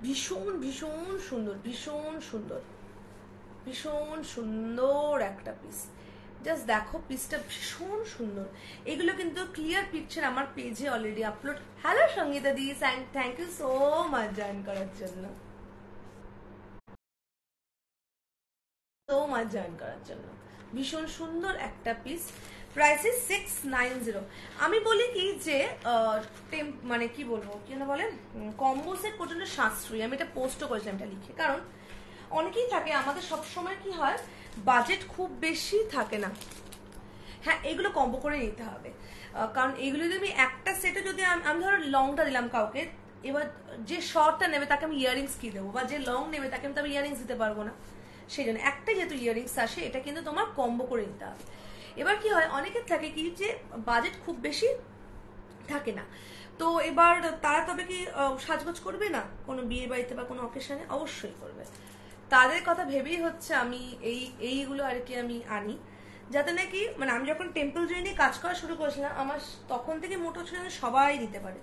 ভীষণ ভীষণ সুন্দর ভীষণ সুন্দর একটা পিস জাস্ট দেখো পিসটা ভীষণ সুন্দর এগুলো কিন্তু ক্লিয়ার পিকচার আমার পেজে অলরেডি আপলোড হ্যালো সঙ্গীতা দি thank you so much join করার জন্য ভীষণ সুন্দর একটা পিস প্রাইস ইজ 690 আমি বলি কি যে মানে কি বলবো কি না বলে কম্বো সেট পর্যন্ত সাশ্রয়ী আমি এটা পোস্টও করেছিলাম এটা লিখে কারণ অনেকেই থাকে আমাদের সবসময় কি হয় বাজেট খুব বেশি থাকে না হ্যাঁ এগুলো কম্বো করে নিতে হবে কারণ এগুলো যদি আমি একটা সেটে যদি আমি ধরো লংটা দিলাম কাউকে এবার যে শর্টটা নেবে তাকে আমি ইয়াররিংস কি দেবো বা যে লং নেবে তাকে আমি ইয়াররিংস দিতে পারবো না সেই জন্য একটা যেহেতু ইয়াররিংস আসে এটা কিন্তু তোমার কম্বো করে নিতে হবে এবার কি হয় অনেকের থাকে কি যে বাজেট খুব বেশি থাকে না তো এবার তারা তবে কি সাজগোজ করবে না কোনো বিয়ে বাড়িতে বা কোনো অকেশনে অবশ্যই করবে তাদের কথা ভেবেই হচ্ছে আমি এইগুলো আর কি আমি আনি যাতে নাকি মানে আমি যখন টেম্পল জুয়েলারি নিয়ে কাজ করা শুরু করেছিলাম আমার তখন থেকে মোটো ছিল সবাই দিতে পারে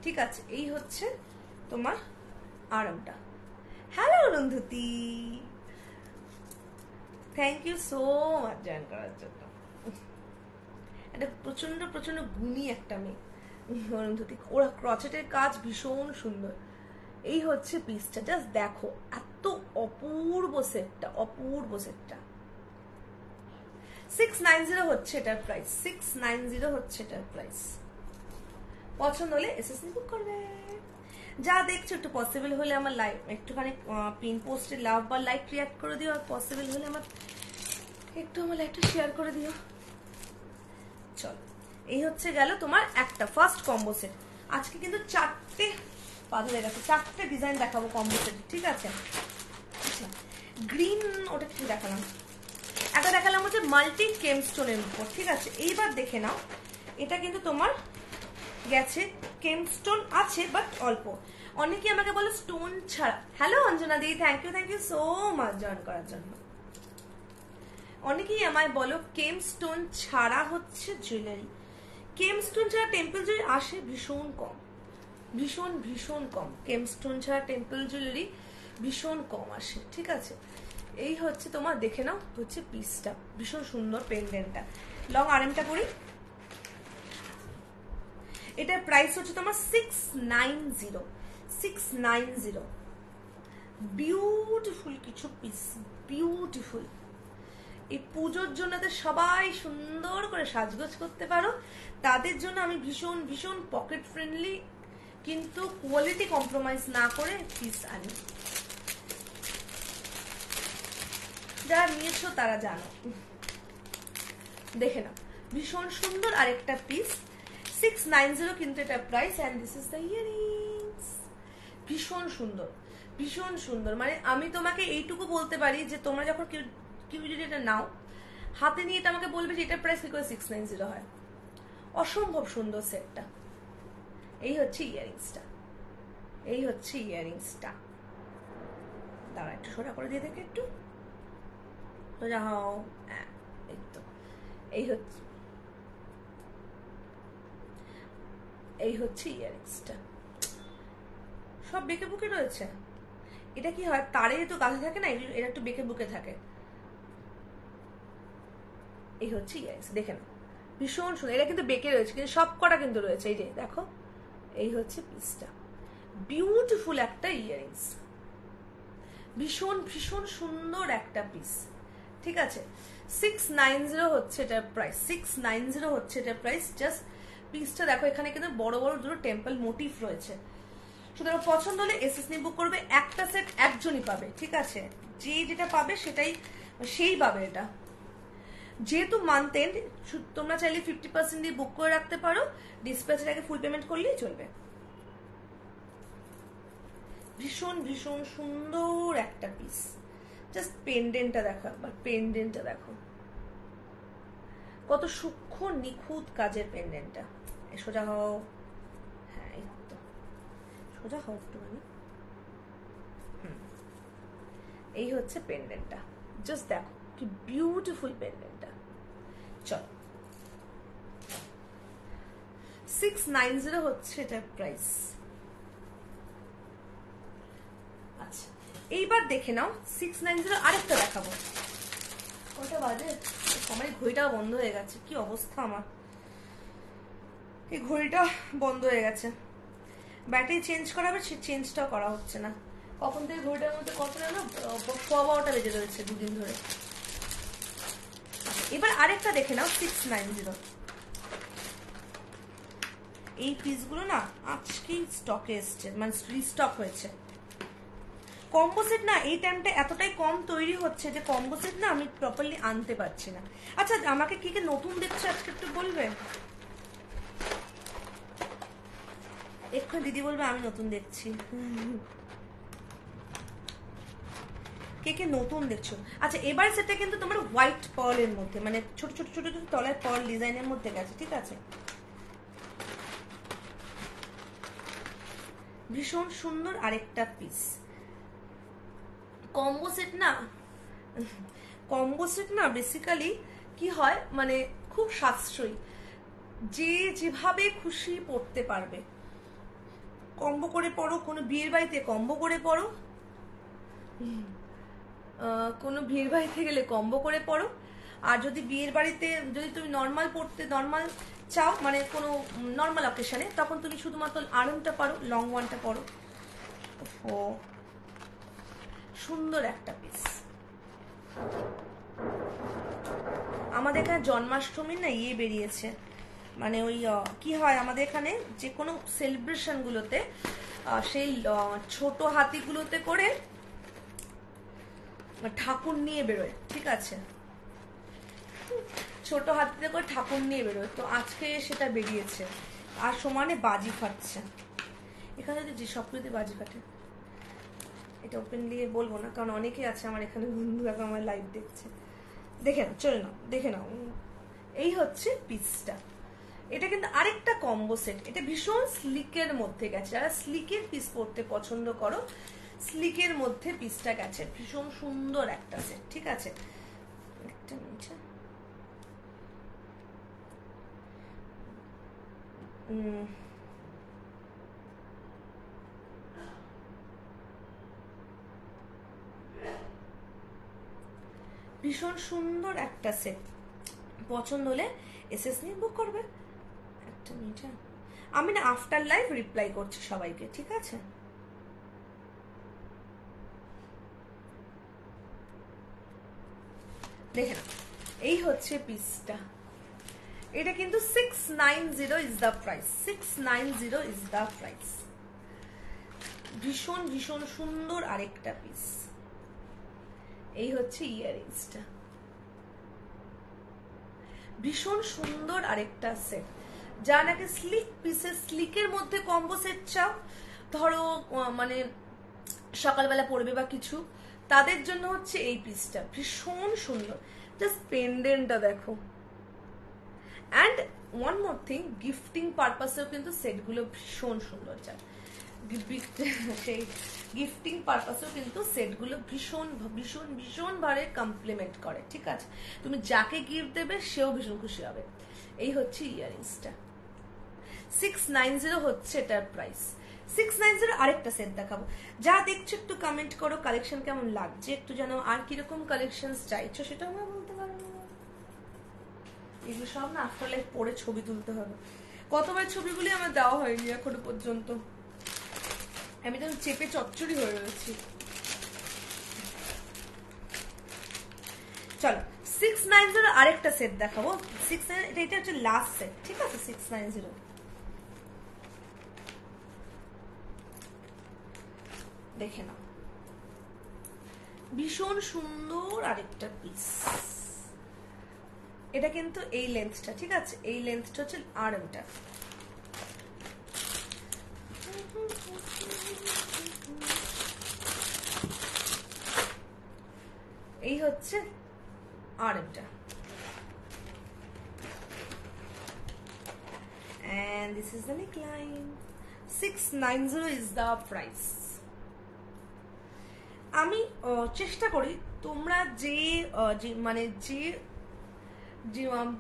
ঠিক আছে এই হচ্ছে তোমার আরামটা hello Arundhati thank you so much join করার জন্য এটা প্রচন্ড প্রচন্ড গুণী একটা মেয়ে অরুন্ধতি ওরা ক্রচেটের কাজ ভীষণ সুন্দর এই হচ্ছে পিসটা জাস্ট দেখো এত অপূর্ব সেটটা 690 হচ্ছে এটার প্রাইস 690 হচ্ছে এটার প্রাইস পছন্দ হলে এসএস বুক করবে যা দেখছো একটু পসিবল হলে আমার লাইভ একটুখানি পিন পোস্টে লাভ বা লাইক রিঅ্যাক্ট করে দিও আর পসিবল হলে আমার একটু আমার লাইভটা শেয়ার করে দিও চল এই হচ্ছে গেল তোমার একটা ফার্স্ট কম্বো সেট আজকে কিন্তু 4টে পাথরে গেছে 4টে ডিজাইন দেখাবো কম্বো সেট ঠিক আছে গ্রিন ওটা কি দেখালাম একটা দেখালাম হচ্ছে মাল্টি কেমস্টোনের উপর ঠিক আছে এইবার দেখে নাও এটা কিন্তু তোমার গেছে কেমস্টোন আছে বাট অল্প অনেকে আমাকে বলে স্টোন ছাড়া হ্যালো অঞ্জনা দি thank you so much join করার জন্য অনেকেই আমায় বলো কেমস্টোন ছাড়া হচ্ছে জুয়েলারি কেমস্টোন ছাড়া টেম্পল জুয়েলারি আসে ভীষণ কম ভীষণ কম কেমস্টোন ছাড়া টেম্পল জুয়েলারি ভীষণ কম আসে ঠিক আছে এই হচ্ছে তোমার দেখে নাও হচ্ছে পিসটা ভীষণ সুন্দর পেন্ডেন্টটা লং আর্মটা করি এটার প্রাইস হচ্ছে তোমার 690 বিউটিফুল কিছু পিস বিউটিফুল এই পুজোর জন্য সবাই সুন্দর করে সাজগোজ করতে পারো তাদের জন্য আমি ভীষণ ভীষণ পকেট ফ্রেন্ডলি কিন্তু কোয়ালিটি কম্প্রোমাইজ না করে পিস আনি। যারা নিয়েছো তারা জানো। দেখে নাও, ভীষণ সুন্দর আরেকটা পিস, 690 কিন্তু এটা price. And this is the earrings. ভীষণ সুন্দর, ভীষণ সুন্দর। মানে আমি তোমাকে এইটুকু বলতে পারি যে তোমরা যখন কেউ যদি এটা নাও হাতে নিয়ে এটা আমাকে বলবে যে এটার প্রাইস কি করে 690 হয়। অসম্ভব সুন্দর সেটটা। এই হচ্ছে ইয়ারিংসটা, এই হচ্ছে ইয়ারিংসটা। দাঁড়া একটু সোজা করে দিয়ে দেখে, একটু সোজা হও। এই তো, এই হচ্ছে ইয়ারিংসটা। সব বেঁকে বুকে রয়েছে। এটা কি হয়, তারে তো গাছে থাকে না, এটা একটু বেঁকে বুকে থাকে। এই হচ্ছে ইয়ারিংস, দেখে না ভীষণ সুন্দর। এটা কিন্তু বেঁকে রয়েছে, কিন্তু সব কটা কিন্তু রয়েছে। এই যে দেখো, এই হচ্ছে পিসটা। বিউটিফুল একটা ইয়ারিংস, ভীষণ ভীষণ সুন্দর একটা পিস। ঠিক আছে, 690 হচ্ছে এটার প্রাইস, 690 হচ্ছে এটার প্রাইস। জাস্ট পিসটা দেখো, এখানে কিন্তু বড় বড় দুটো টেম্পল মোটিভ রয়েছে। সুতরাং পছন্দ হলে এসএসনি বুক করবে। একটা সেট একজনই পাবে, ঠিক আছে? যে যেটা পাবে সেটাই সেই পাবে। এটা যেহেতু মান্থ এন্ড, তোমরা চাইলে 50% দিয়ে বুক করে রাখতে পারো, ডিসপ্যাচের আগে ফুল পেমেন্ট করলেই চলবে। ভীষণ ভীষণ সুন্দর একটা পিস। জাস্ট পেন্ডেন্টটা দেখো একবার, পেন্ডেন্টটা দেখো কত সূক্ষ্ম নিখুঁত কাজের পেন্ডেন্টটা। সোজা হও, হ্যাঁ এই তো, সোজা হও একটুখানি। এই হচ্ছে পেন্ডেন্টটা, জাস্ট দেখো কি বিউটিফুল পেন্ডেন্টটা। চলো, 690 হচ্ছে এটার প্রাইস। আচ্ছা, এইবার দেখে নাও 690 আরেকটা দেখাবো। কটা বাজে? আমার ঘড়িটাও বন্ধ হয়ে গেছে, কি অবস্থা আমার। এই ঘড়িটা বন্ধ হয়ে গেছে, ব্যাটারি চেঞ্জ করাবে, সে চেঞ্জটাও করা হচ্ছে না। কখন থেকে ঘড়িটার মধ্যে কত না 12টা বেজে রয়েছে দুদিন ধরে। এবার আরেকটা দেখে নাও 690। এই পিসগুলো না আজকেই স্টকে এসছে, মানে রিস্টক হয়েছে। কম্বো সেট না এই টাইমটা এতটাই কম তৈরি হচ্ছে যে কম্বো সেট না আমি প্রপারলি আনতে পারছি না। আচ্ছা, আমাকে কি কে নতুন দেখছো আজকে একটু বলবে? এক্ষুনি দিদি বলবে আমি নতুন দেখছি। কে কে নতুন দেখছো? আচ্ছা, এবার সেটা কিন্তু তোমার হোয়াইট পার্লের মধ্যে, মানে ছোট ছোট ছোট ছোট তলায় পার্ল ডিজাইনের মধ্যে গেছে, ঠিক আছে? ভীষণ সুন্দর আরেকটা পিস। কম্বো সেট না বেসিক্যালি কি হয়, মানে খুব সাশ্রয়ী, যে যেভাবে খুশি পড়তে পারবে। কম্বো করে পড়ো, কোনো বিয়ের বাড়িতে কম্বো করে পড়ো, কোনো বিয়ের বাড়িতে গেলে কম্বো করে পড়ো। আর যদি বিয়ের বাড়িতে যদি তুমি নর্মাল পড়তে নর্মাল চাও, মানে কোনো নর্মাল অকেশনে, তখন তুমি শুধুমাত্র আরমটা পারো, লং ওয়ানটা পড়ো। ও সুন্দর একটা পিস। আমাদের এখানে জন্মাষ্টমীর না ইয়ে বেরিয়েছে, মানে ওই কি হয় আমাদের এখানে যে কোনো সেলিব্রেশন গুলোতে সেই ছোট হাতিগুলোতে করে ঠাকুর নিয়ে বেরোয়, ঠিক আছে? ছোট হাতিতে করে ঠাকুর নিয়ে বেরোয়। তো আজকে সেটা বেরিয়েছে, আর সমানে বাজি ফাটছে। এখানে যে সবকিছুতে বাজি ফাটে, এটা ওপেনলি বলবো না, কারণ অনেকেই আছে আমার এখানে বন্ধুরা আমার লাইভ দেখছে। দেখে নাও, চলে নাও, দেখে নাও। এই হচ্ছে পিসটা। এটা কিন্তু আরেকটা কম্বো সেট। এটা ভীষণ স্লিকের মধ্যে গেছে, যারা স্লিকের পিস পরতে পছন্দ করো, স্লিকের মধ্যে পিসটা গেছে। ভীষণ সুন্দর একটা সেট, ঠিক আছে? একটা নিচে ভীষণ সুন্দর একটা সেট। পছন্দ হলে এসএস নিয়ে বুক করবে। একটা নিচে আমি না আফটার লাইভ রিপ্লাই করছি সবাইকে, ঠিক আছে? দেখে না, এই হচ্ছে পিসটা। এটা কিন্তু 690 is the price, 690 is the price. ভীষণ ভীষণ সুন্দর আরেকটা পিস। এই হচ্ছে ইয়াররিংসটা, ভীষণ সুন্দর আরেকটা সেট। যা নাকি স্লিক পিসের, স্লিকের মধ্যে কম্বো সেট চাও, ধরো মানে সকালবেলা পরবে বা কিছু, তাদের জন্য হচ্ছে এই পিসটা ভীষণ সুন্দর। জাস্ট পেন্ডেন্টটা দেখো। And one more thing, gifting পারপাসেও কিন্তু সেটগুলো ভীষণ সুন্দর যায়। সেই গিফটিং পারপাসেও কিন্তু সেটগুলো ভীষণ ভীষণ ভীষণ ভাবে কমপ্লিমেন্ট করে। ঠিক আছে, তুমি যাকে গিফট দেবে সেও ভীষণ খুশি হবে। এই হচ্ছে ইয়াররিংসটা, 690 হচ্ছে এটার প্রাইস। 690 আরেকটা সেট দেখাবো। যা দেখছো একটু কমেন্ট করো কালেকশন কেমন লাগছে, একটু জানো আর কিরকম কালেকশন চাইছো সেটা আমরা বলতে পারবো। এগুলো সব না আসলে পরে ছবি তুলতে হবে। কতবার ছবিগুলি আমার দেওয়া হয়নি এখনো পর্যন্ত, আমি তো চেপে চচ্চড়ি হয়ে রয়েছি। চলো 690 আরেকটা সেট দেখাবো। 690 এটা হচ্ছে লাস্ট সেট, ঠিক আছে। 690 দেখে নাও, ভীষণ সুন্দর আরেকটা পিস। এটা কিন্তু এই লেন্থটা, ঠিক আছে, এই লেন্থটা হচ্ছে আর্মটা। এই হচ্ছে আর্মটা, and this is the neckline. 690 is the price. আমি চেষ্টা করি তোমরা যে মানে যে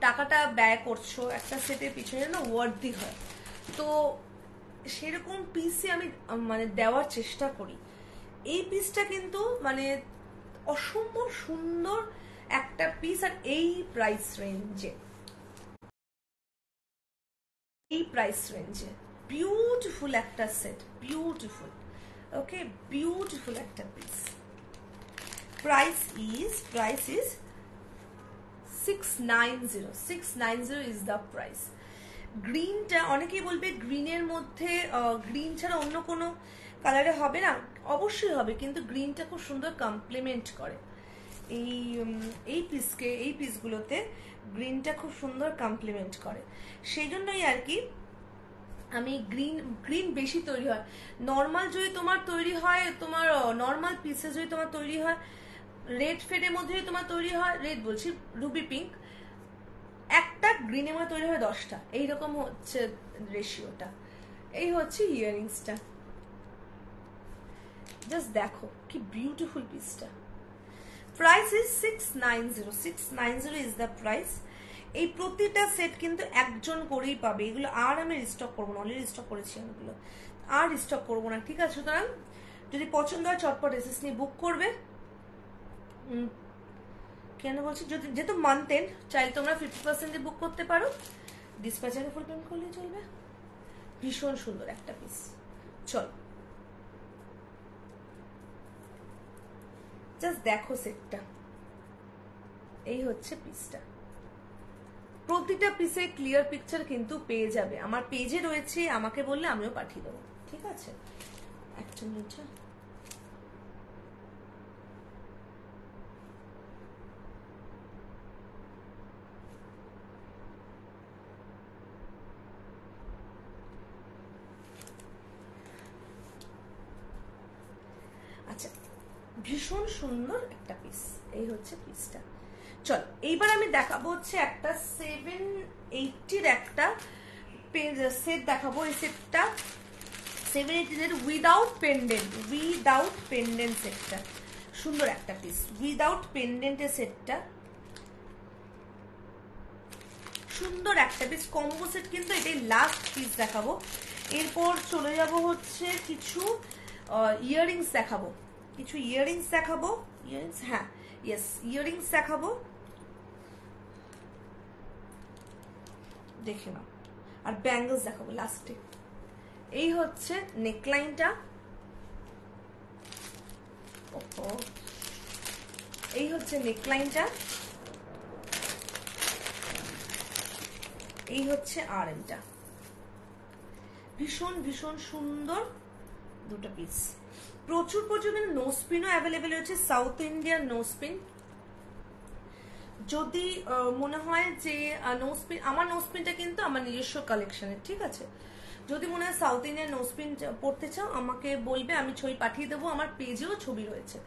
টাকাটা ব্যয় করছো একটা সেটের পিছনে না ওয়ার্থি হয়, তো সেরকম পিসই আমি মানে দেওয়ার চেষ্টা করি। এই পিসটা কিন্তু মানে অসম্ভব সুন্দর একটা পিস, আর এই প্রাইস রেঞ্জে, এই প্রাইস রেঞ্জে বিউটিফুল একটা সেট, বিউটিফুল। ওকে, বিউটিফুল একটা piece. Price is 690 is the price. গ্রিনটা অনেকেই বলবে গ্রিনের মধ্যে গ্রিন ছাড়া অন্য কোনো কালারে হবে না, অবশ্যই হবে, কিন্তু গ্রিনটা খুব সুন্দর কমপ্লিমেন্ট করে এই পিসকে, এই পিসগুলোতে গ্রিনটা খুব সুন্দর কমপ্লিমেন্ট করে। সেই জন্যই আর কি আমি গ্রিন বেশি তৈরি হয়। নর্মাল যদি তোমার তৈরি হয়, তোমার নর্মাল পিসে যদি তোমার তৈরি হয়, রেড ফেডের মধ্যে যদি তোমার তৈরি হয়, রেড বলছি রুবি পিঙ্ক, একটা গ্রিনের মধ্যে তৈরি হয় 10টা, এইরকম হচ্ছে রেশিওটা। এই হচ্ছে ইয়াররিংসটা, জাস্ট দেখো কি বিউটিফুল পিসটা। Price is 690 is the price. এই প্রতিটা সেট কিন্তু একজন করেই পাবে, এগুলো আর আমি রিস্টক করবো না, অলরেডি রিস্টক করেছি এগুলো, আর রিস্টক করবো না, ঠিক আছে। সুতরাং যদি পছন্দ হয় চটপট এসএস নিয়ে বুক করবে। কেন বলছি, যদি যেহেতু মান্থ এন্ড, চাইলে তোমরা 50% বুক করতে পারো, ডিসপ্যাচারে ফুল পেমেন্ট করলে চলবে। ভীষণ সুন্দর একটা পিস। চলো জাস্ট দেখো সেটটা, এই হচ্ছে পিসটা। প্রতিটা পিসে ক্লিয়ার পিকচার কিন্তু পেয়ে যাবে, আমার পেজে রয়েছে, আমাকে বললে আমিও পাঠিয়ে দেবো, ঠিক আছে। একটা মিনিট। আচ্ছা, ভীষণ সুন্দর একটা পিস, এই হচ্ছে পিসটা। চলো এইবার আমি দেখাবো হচ্ছে একটা 780 একটা সেট দেখাবো। এই সেটটা 780 উইদাউট পেন্ডেন্ট সেটটা, সুন্দর একটা পিস উইদাউট পেন্ডেন্টের সেটটা, সুন্দর একটা পিস কম্বো সেট, কিন্তু এটাই লাস্ট পিস দেখাবো। এরপর চলে যাব হচ্ছে কিছু ইয়াররিংস দেখাবো, কিছু ইয়াররিংস দেখাবো, ইয়াররিংস, হ্যাঁ ইয়েস ইয়াররিংস দেখাবো, দেখে নাও। আর ব্যাঙ্গলস দেখাবো লাস্টে। এই হচ্ছে নেকলাইনটা, এই হচ্ছে নেকলাইনটা, এই হচ্ছে আর্মটা। ভীষণ ভীষণ সুন্দর দুটো পিস। প্রচুর প্রচুর কিন্তু নোসপিনও অ্যাভেলেবেল রয়েছে, সাউথ ইন্ডিয়ান নোসপিন। যদি মনে হয় যে নোসপিন, আমার নোসপিনটা কিন্তু আমার নিজস্ব কালেকশনের, ঠিক আছে। যদি মনে হয় সাউথ ইন্ডিয়ান নোসপিন পড়তে চাও আমাকে বলবে, আমি ছবি পাঠিয়ে দেবো, আমার পেজেও ছবি রয়েছে।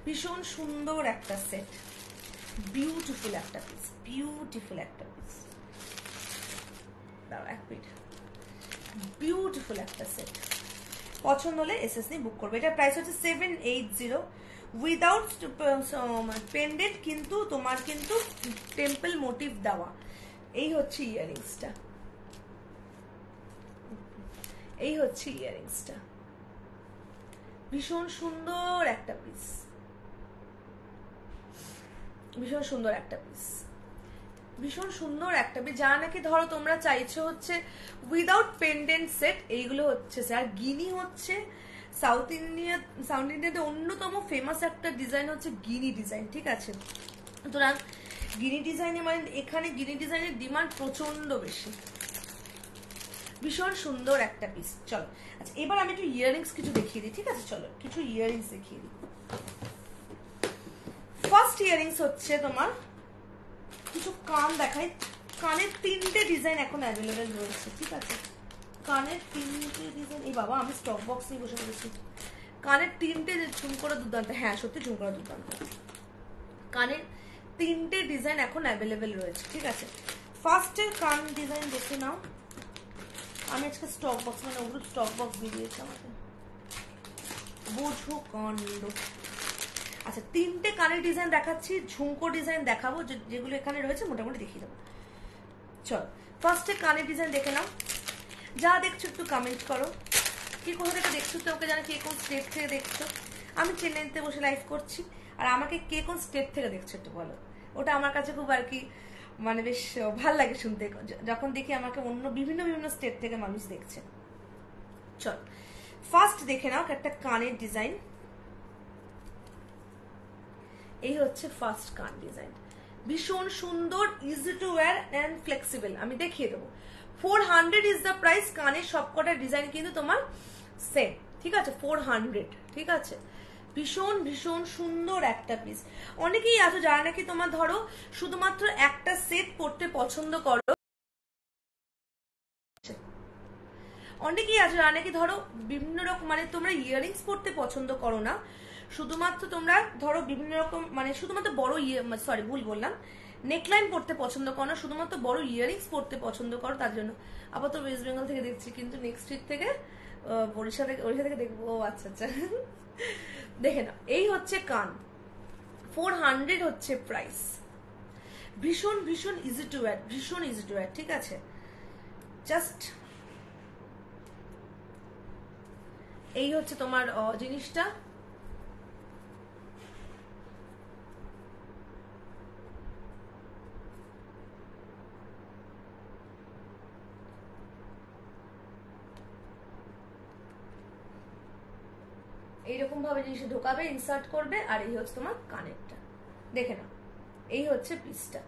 ভীষণ সুন্দর একটা সেট, বিউটিফুল একটা পিস, বিউটিফুল একটা পিস। দাঁড়াও এক মিনিট, বিউটিফুল একটা সেট। পছন্দ হলে এসএসনি বুক করবে। এটার প্রাইস হচ্ছে 780 উইদাউট পেন্ডেন্ট, কিন্তু তোমার কিন্তু টেম্পল মোটিভ দেওয়া। এই হচ্ছে ইয়াররিংসটা, এই হচ্ছে ইয়াররিংসটা। ভীষণ সুন্দর একটা পিস, ভীষণ সুন্দর একটা পিস, ভীষণ সুন্দর একটা পিস। যা নাকি ধরো তোমরা চাইছো হচ্ছে উইদাউট পেন্ডেন্ট সেট, এইগুলো হচ্ছে। আর গিনি হচ্ছে সাউথ ইন্ডিয়াতে অন্যতম ফেমাস একটা ডিজাইন হচ্ছে গিনি ডিজাইন, ঠিক আছে। সুতরাং গিনি ডিজাইনে মানে এখানে গিনি ডিজাইনের ডিমান্ড প্রচন্ড বেশি। ভীষণ সুন্দর একটা পিস। চলো আচ্ছা, এবার আমি একটু ইয়াররিংস কিছু দেখিয়ে দিই, ঠিক আছে। চলো কিছু ইয়াররিংস দেখিয়ে দিই। ফার্স্ট ইয়াররিংস হচ্ছে তোমার কিছু কান দেখাই। কানের 3টে ডিজাইন এখন অ্যাভেলেবেল রয়েছে, ঠিক আছে। কানের 3টে ডিজাইন, এই বাবা আমি স্টক বক্স নিয়ে বসে পড়েছি। কানের 3টে ঝুমকোটা দুর্দান্ত, হ্যাঁ সত্যি ঝুমকোটা দুর্দান্ত। কানের 3টে ডিজাইন এখন অ্যাভেলেবেল রয়েছে, ঠিক আছে। ফার্স্টের কান ডিজাইন দেখে নাও। আমি আজকে স্টক বক্স, মানে ওগুলো স্টক বক্স দিয়ে দিয়েছে আমাকে, বোঝো কাণ্ড। আচ্ছা 3টে কানের ডিজাইন দেখাচ্ছি, ঝুমকো ডিজাইন দেখাবো, যেগুলো এখানে রয়েছে মোটামুটি দেখিয়ে দেবো। চলো ফার্স্টে কানের ডিজাইন দেখে নাও। যা দেখছো একটু কমেন্ট করো, কি কোথা থেকে দেখছো, তোমাকে জানো কে কোন স্টেট থেকে দেখছো। আমি চেন্নাইতে বসে লাইভ করছি, আর আমাকে কে কোন স্টেট থেকে দেখছো একটু বলো। ওটা আমার কাছে খুব আর কি মানে বেশ ভাল লাগে শুনতে, যখন দেখি আমাকে অন্য বিভিন্ন বিভিন্ন স্টেট থেকে মানুষ দেখছে। চল ফার্স্ট দেখে নাও একটা কানের ডিজাইন। এই হচ্ছে ফার্স্ট কান ডিজাইন, ভীষণ সুন্দর, easy to wear and flexible. আমি দেখিয়ে দেবো। 400 ইজ দ্য প্রাইস। কানের সবকটা ডিজাইন কিন্তু তোমার সেম, ঠিক আছে। 400, ঠিক আছে। ভীষণ ভীষণ সুন্দর একটা পিস। অনেকেই আছো যারা নাকি তোমার ধরো শুধুমাত্র একটা সেট পড়তে পছন্দ করো, অনেকেই আছে যারা নাকি ধরো বিভিন্ন রকম মানে তোমরা ইয়াররিংস পড়তে পছন্দ করো না, শুধুমাত্র তোমরা ধরো বিভিন্ন রকম মানে শুধুমাত্র বড় সরি ভুল বললাম, নেকলাইন পড়তে পছন্দ করো না, শুধুমাত্র বড় ইয়াররিংস পড়তে পছন্দ করো। তার জন্য আপাতত ওয়েস্ট বেঙ্গল থেকে দেখছি, কিন্তু নেক্সট উইক থেকে ওড়িশা থেকে দেখবো। ও আচ্ছা আচ্ছা দেখে না। এই হচ্ছে কান, 400 হচ্ছে প্রাইস। ভীষণ ভীষণ ইজি টু ওয়্যার, ভীষণ ইজি টু ওয়্যার, ঠিক আছে। জাস্ট এই হচ্ছে তোমার জিনিসটা। এইরকম ভাবে জিনিসটা ঢোকাবে, ইনসার্ট করবে, আর এই হচ্ছে তোমার কানেরটা। দেখে নাও, এই হচ্ছে পিসটা।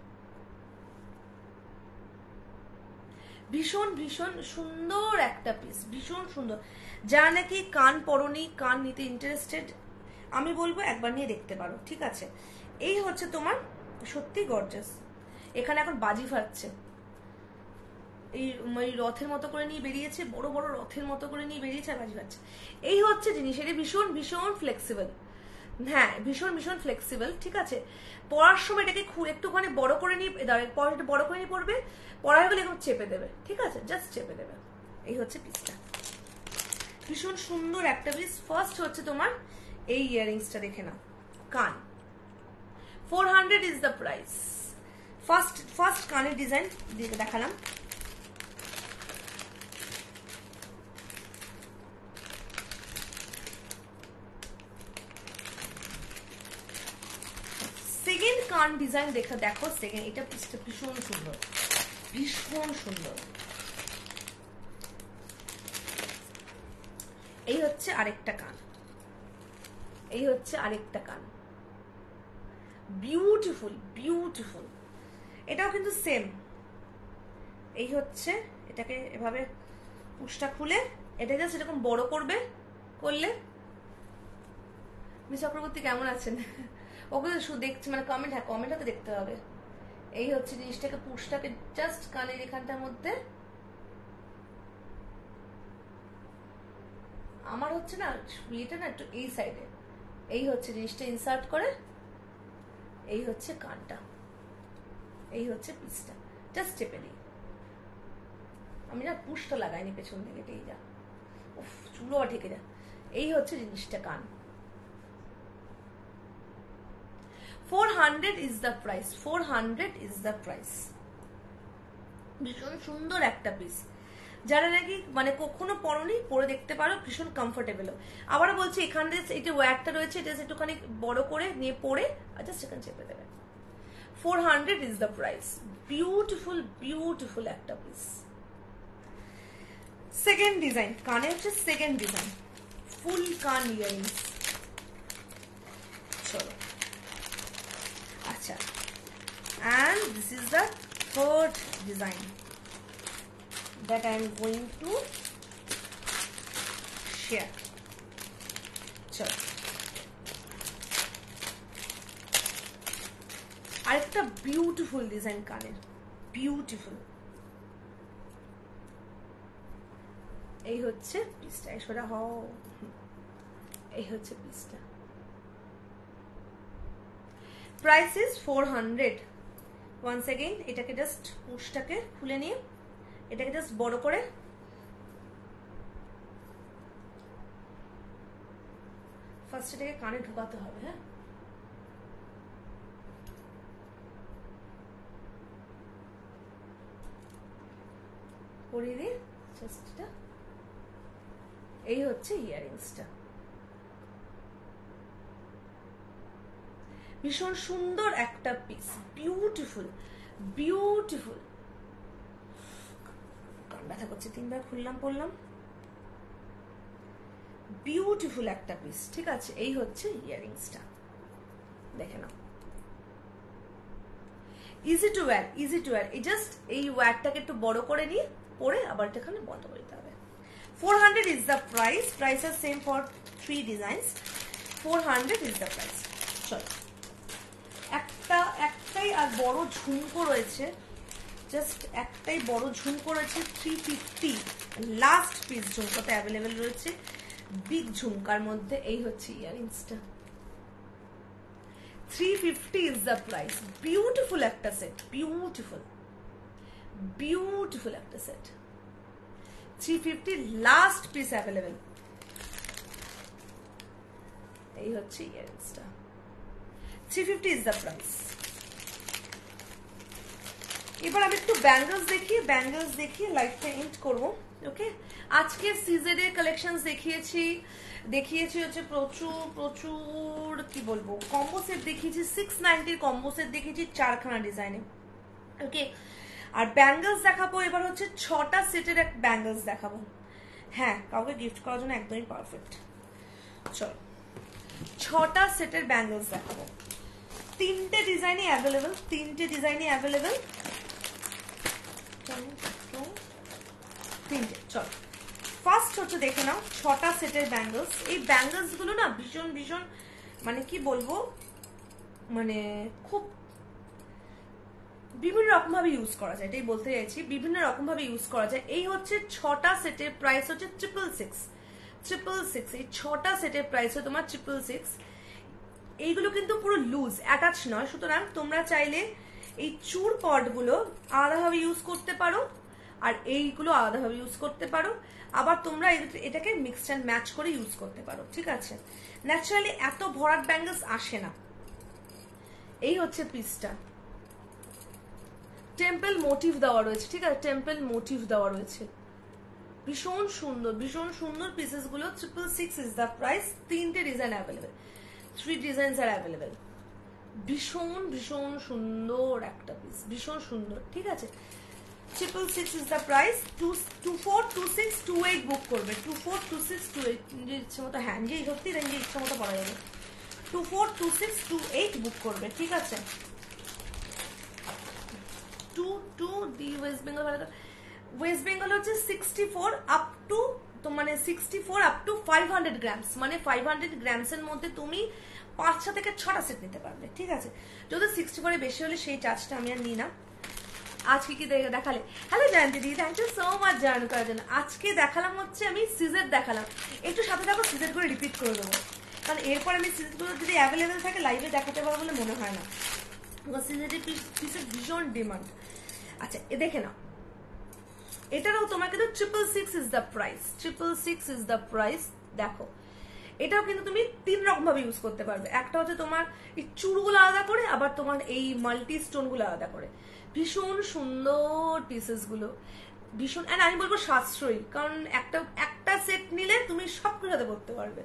ভীষণ ভীষণ সুন্দর একটা পিস, ভীষণ সুন্দর। যারা নাকি কান পরনি, কান নিতে ইন্টারেস্টেড, আমি বলবো একবার নিয়ে দেখতে পারো, ঠিক আছে। এই হচ্ছে তোমার সত্যি গর্জাস। এখানে এখন বাজি ফাটছে, এই রথের মতো করে নিয়ে বেরিয়েছে, বড় বড় রথের মতো করে নিয়ে বেরিয়েছে আর বাজি ফাটছে। এই হচ্ছে জিনিস, এটা ভীষণ ভীষণ ফ্লেক্সিবল। হ্যাঁ ভীষণ ভীষণ ফ্লেক্সিবল, ঠিক আছে। পড়ার সময় এটাকে একটুখানি বড় করে নিয়ে বড় করে নিয়ে পড়বে, পড়া হয়ে গেলে এখন চেপে দেবে, ঠিক আছে, জাস্ট চেপে দেবে। এই হচ্ছে পিসটা, ভীষণ সুন্দর একটা পিস। ফার্স্ট হচ্ছে তোমার এই ইয়াররিংসটা দেখে নাও, কান 400 ইজ দ্য প্রাইস। ফার্স্ট কানের ডিজাইন দেখালাম। সেকেন্ড কান ডিজাইন দেখো সেকেন্ড, এটা পিসটা ভীষণ সুন্দর, ভীষণ সুন্দর। এই হচ্ছে আরেকটা কান, এই হচ্ছে আরেকটা কান, বিউটিফুল বিউটিফুল। এটাও কিন্তু সেম। এই হচ্ছে, এটাকে এভাবে পুশটা খুলে এটা জাস্ট এরকম বড় করবে, করলে। মিস চক্রবর্তী কেমন আছেন? ওগুলো শুধু দেখছি, মানে কমেন্ট, হ্যাঁ কমেন্টটা তো দেখতে হবে। এই হচ্ছে জিনিসটাকে, পুশটাকে জাস্ট কানের এখানটার মধ্যে, আমার হচ্ছে না এটা না একটু এই সাইডে, এই হচ্ছে জিনিসটা ইনসার্ট করে, এই হচ্ছে কানটা, এই হচ্ছে পিসটা, জাস্ট চেপে দিই। আমি না পুশটা লাগাইনি পেছন দিকে, এই যা উফ চুলো ঢেকে যা। এই হচ্ছে জিনিসটা, কান। 400 is the price, 400 is the price। ভীষণ সুন্দর একটা পিস, যারা নাকি মানে কখনো পরনি পরে দেখতে পারো, ভীষণ কমফোর্টেবল। আবার বলছি এখানে এটা ওয়্যারটা রয়েছে, এটা একটুখানি বড় করে নিয়ে পরে জাস্ট এখানে চেপে দেবে। 400 is the price। Beautiful beautiful একটা পিস। সেকেন্ড ডিজাইন, কানে হচ্ছে সেকেন্ড ডিজাইন, ফুল কান ইয়ারিংস। চলো আচ্ছা, and this is the third design that I am going to share। চলো আরেকটা বিউটিফুল ডিজাইন কানের, বিউটিফুল। এই হচ্ছে পিসটা, এসোরা হও, এই হচ্ছে পিসটা। Price is 400। ওয়ান্স এগেইন এটাকে জাস্ট পুশটাকে খুলে নিয়ে এটাকে জাস্ট বড় করে ফার্স্ট এটাকে কানে ঢুকাতে হবে। হ্যাঁ, পরিয়ে দিয়ে জাস্ট এটা, এই হচ্ছে ইয়ারিংসটা। ভীষণ সুন্দর একটা পিস, বিউটিফুল বিউটিফুল। কান ব্যথা করছে, তিনবার খুললাম পড়লাম। বিউটিফুল একটা পিস, ঠিক আছে। এই হচ্ছে ইয়ারিংসটা, দেখে নাও। Easy to wear, easy to wear. এই জাস্ট এই ওয়্যারটাকে একটু বড় করে নিয়ে পরে আবার এখানে বন্ধ করে দিতে হবে। 400 is the price। Price is same for 3 designs। 400 is the price। চলো একটাই আর বড় ঝুমকো রয়েছে, জাস্ট একটাই বড় ঝুমকো রয়েছে। 350 লাস্ট পিস ঝুমকোতে অ্যাভেলেবেল রয়েছে, বিগ ঝুমকার মধ্যে। এই হচ্ছে ইয়ারিংসটা, 350 is the price। বিউটিফুল একটা সেট, বিউটিফুল বিউটিফুল একটা সেট। 350 last piece available. এই হচ্ছে ইয়ারিংসটা, 350 is the price। এবার আমি একটু ব্যাঙ্গলস দেখিয়ে লাইফটা এন্ড করবো। ওকে, আজকে সিজের কালেকশনস দেখিয়েছি হচ্ছে প্রচুর কি বলবো, কম্বো সেট দেখিয়েছি, 690 কম্বো সেট দেখিয়েছি 4খানা ডিজাইনে। ওকে, আর ব্যাঙ্গলস দেখাবো এবার হচ্ছে 6টা সেটের এক ব্যাঙ্গলস দেখাবো। হ্যাঁ, কাউকে গিফট করার জন্য একদমই পারফেক্ট। চলো 6টা সেটের ব্যাঙ্গলস দেখাবো, 3টে ডিজাইনে অ্যাভেলেবেল, 3টে ডিজাইনে অ্যাভেলেবেল। চলো ফার্স্ট হচ্ছে দেখে নাও 6টা সেটের ব্যাঙ্গলস। এই ব্যাঙ্গলস গুলো না ভীষণ ভীষণ মানে কি বলবো, মানে খুব বিভিন্ন রকম ভাবে ইউজ করা যায়, এটাই বলতে চাইছি, বিভিন্ন রকম ভাবে ইউজ করা যায়। এই হচ্ছে 6টা সেটের প্রাইস হচ্ছে 666। এই 6টা সেটের প্রাইস হচ্ছে তোমার 666। এইগুলো কিন্তু পুরো লুজ, অ্যাটাচ নয়, সুতরাং তোমরা চাইলে এই চুর পটগুলো আলাদাভাবে ইউজ করতে পারো, আর এইগুলো আলাদাভাবে ইউজ করতে পারো। আবার তোমরা এটাকে মিক্স অ্যান্ড ম্যাচ করে ইউজ করতে পারো, ঠিক আছে। ন্যাচারালি এত ভরাট ব্যাঙ্গলস আসে না। এই হচ্ছে পিসটা, টেম্পল মোটিভ দেওয়া রয়েছে, ঠিক আছে, টেম্পল মোটিভ দেওয়া রয়েছে। ভীষণ সুন্দর ভীষণ সুন্দর পিসেস গুলো। 666 ইজ দ্য প্রাইস। 3টে ডিজাইন অ্যাভেলেবেল, 3 ডিজাইনস আর অ্যাভেলেবেল। ভীষণ ভীষণ সুন্দর একটা পিস, ভীষণ সুন্দর, ঠিক আছে। 666 ইজ দ্য প্রাইস। 242628 বুক করবে, 242628 নিজের ইচ্ছে মতো। হ্যাঁ, নিজেই সত্যি নিজের ইচ্ছে মতো পড়া যাবে। 242628 বুক করবে, ঠিক আছে। ওয়েস্ট বেঙ্গল হচ্ছে 64 আপ টু তো মানে 64 আপ টু 500 গ্রামস, মানে 500 গ্রামস এর মধ্যে তুমি 5টা থেকে 6টা সেট নিতে পারবে, ঠিক আছে। যদি 64 এর বেশি হলে সেই চার্জটা আমি আর নিই না। আজকে কি দেখালে? হ্যালো জয়ন্তী দি, thank you so much join করার জন্য। আজকে দেখালাম হচ্ছে আমি সিজার দেখালাম, একটু সাথে থাকো, সিজার করে রিপিট করে দেবো, কারণ এরপর আমি সিজারগুলো যদি অ্যাভেলেবেল থাকে লাইভে দেখাতে পারবো বলে মনে হয় না, সিজারের পিসের ভীষণ ডিমান্ড। আচ্ছা এ দেখে নাও, এটারও তোমার কিন্তু 666 is the price, 666 is the price. দেখো এটাও কিন্তু তুমি 3 রকম ভাবে ইউজ করতে পারবে। একটা হচ্ছে তোমার এই চুড়গুলো আলাদা করে, আবার তোমার এই মাল্টি স্টোন গুলো আলাদা করে। ভীষণ সুন্দর পিসেস গুলো, ভীষণ, এন্ড আমি বলবো সাশ্রয়ী, কারণ একটা সেট নিলে তুমি সবকিছু সাথে করতে পারবে।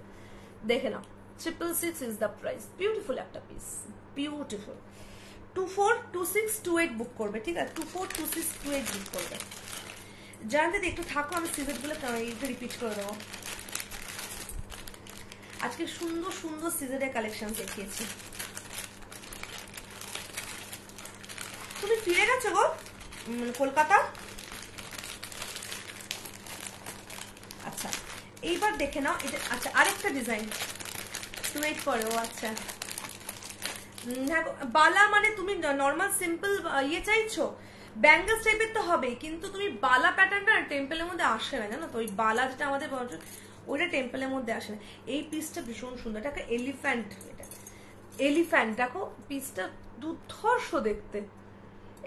দেখে নাও 666 ইজ দ্য প্রাইস, বিউটিফুল একটা পিস, বিউটিফুল। 242628 বুক করবে, ঠিক আছে, 242628 বুক করবে। জানতে একটু থাকো, আমি সিজেট গুলো রিপিট করে দেবো। আজকে সুন্দর সুন্দর সিজেটের কালেকশন দেখিয়েছি। তুমি ফিরে গেছো গো কলকাতা? আচ্ছা এইবার দেখে নাও এটা। আচ্ছা আরেকটা ডিজাইন, তুমি ওয়েট করো। আচ্ছা হ্যাঁ, বালা মানে তুমি নর্মাল সিম্পল ইয়ে চাইছো, ব্যাঙ্গলস টাইপের তো হবে, কিন্তু তুমি বালা প্যাটার্নটা টেম্পলের মধ্যে আসে না, জানো তো। ওই বালা যেটা আমাদের ওইটা টেম্পলের মধ্যে আসে না। এই পিসটা ভীষণ সুন্দর, এটা একটা এলিফ্যান্ট, এটা এলিফ্যান্ট। দেখো পিসটা দুর্ধর্ষ দেখতে,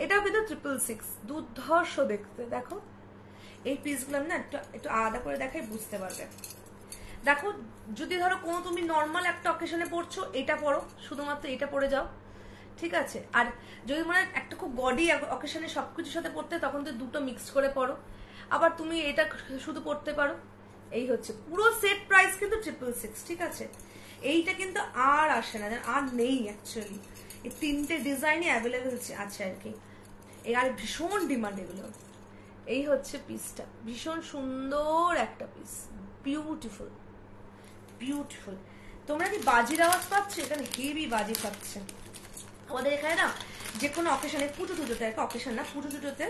এটাও কিন্তু 666, দুর্ধর্ষ দেখতে। দেখো এই পিসগুলো না একটু আলাদা করে দেখাই, বুঝতে পারবে। দেখো যদি ধরো কোনো তুমি নর্মাল একটা অকেশনে পড়ছো, এটা পড়ো, শুধুমাত্র এটা পরে যাও, ঠিক আছে। আর যদি মনে হয় একটা খুব গডি অকেশনে সবকিছুর সাথে পড়তে, তখন তো দুটো মিক্স করে পড়ো। আবার তুমি এটা শুধু পড়তে পারো। এই হচ্ছে পুরো সেট প্রাইস কিন্তু 666, ঠিক আছে। এইটা কিন্তু আর আসে না, আর নেই অ্যাকচুয়ালি। এই 3টে ডিজাইনই অ্যাভেলেবেল আছে আর কি, আর ভীষণ ডিমান্ড এগুলো। এই হচ্ছে পিসটা, ভীষণ সুন্দর একটা পিস, বিউটিফুল বিউটিফুল। তোমরা কি বাজির আওয়াজ পাচ্ছ? এখানে হেভি বাজি পাচ্ছে আমাদের এখানে না, যে কোনো অকেশনে, পুজো টুজোতে, একটা অকেশন না, পুজো টুজোতে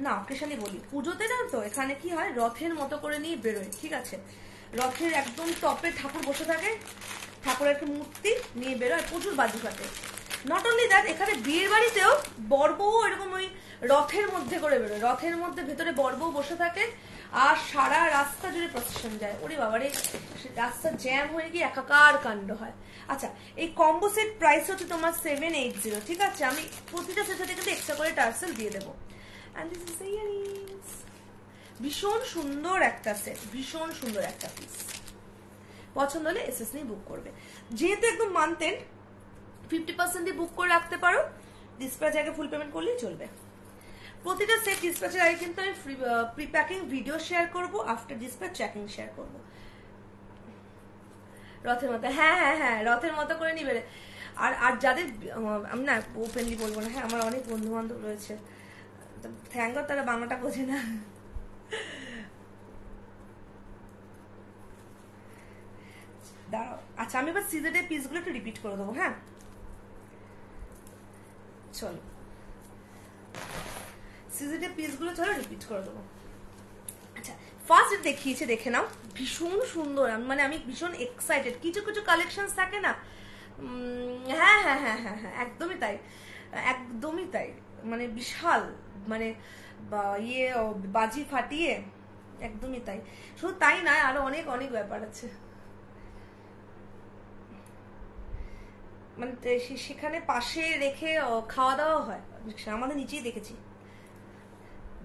না, অকেশনই বলি, পুজোতে না তো এখানে কি হয়, রথের মতো করে নিয়ে বেরোয়, ঠিক আছে। রথের একদম টপে ঠাকুর বসে থাকে, ঠাকুরের একটা মূর্তি নিয়ে বেরোয়, প্রচুর বাজি ফাটে। নট অনলি দ্যাট, এখানে বিয়ের বাড়িতেও বরবউ এরকম ওই রথের মধ্যে করে বেরোয়, রথের মধ্যে ভেতরে বরবউ বসে থাকে, আর সারা রাস্তা জুড়ে প্রসেশন যায়। ওরে বাবারে, রাস্তা জ্যাম হয়ে গিয়ে একাকার কাণ্ড হয়। আচ্ছা এই কম্বো সেট প্রাইস হচ্ছে তোমার 780, ঠিক আছে। আমি প্রতিটা সেটের কিন্তু এক্সট্রা করে টার্সেল দিয়ে দেবো। And this is the earrings, ভীষণ সুন্দর একটা সেট, ভীষণ সুন্দর একটা পিস। পছন্দ হলে এসএস নিয়ে বুক করবে। যেহেতু একদম মান্থ এন্ড, 50% দিয়ে বুক করে রাখতে পারো, ডিসপ্যাচ আগে ফুল পেমেন্ট করলেই চলবে। প্রতিটা সেট ডিসপ্যাচের আগে কিন্তু আমি প্রি প্যাকিং ভিডিও শেয়ার করব, আফটার ডিসপ্যাচ ট্র্যাকিং শেয়ার করব। রথের মতো, হ্যাঁ হ্যাঁ হ্যাঁ, রথের মতো করে নিবে। আর যাদের, আমি না ওপেনলি বলবো না, হ্যাঁ আমার অনেক বন্ধু বান্ধব রয়েছে, থ্যাংক গড তারা বাংলাটা বোঝে না। দাঁড়াও, আচ্ছা আমি এবার সিজেটের পিসগুলো একটু রিপিট করে দেবো। হ্যাঁ চলো, সিজেটের পিসগুলো চলো রিপিট করে দেবো। আচ্ছা ফার্স্ট দেখিয়েছে, দেখে নাও, ভীষণ সুন্দর, মানে আমি ভীষণ এক্সাইটেড। কিছু কিছু কালেকশন থাকে না, হ্যাঁ হ্যাঁ হ্যাঁ হ্যাঁ হ্যাঁ, একদমই তাই, একদমই তাই, মানে বিশাল, মানে ইয়ে বাজি ফাটিয়ে, একদমই তাই। শুধু তাই নয়, আরো অনেক অনেক ব্যাপার আছে, মানে সেখানে পাশে রেখে খাওয়া দাওয়া হয়, আমাদের নিচেই দেখেছি।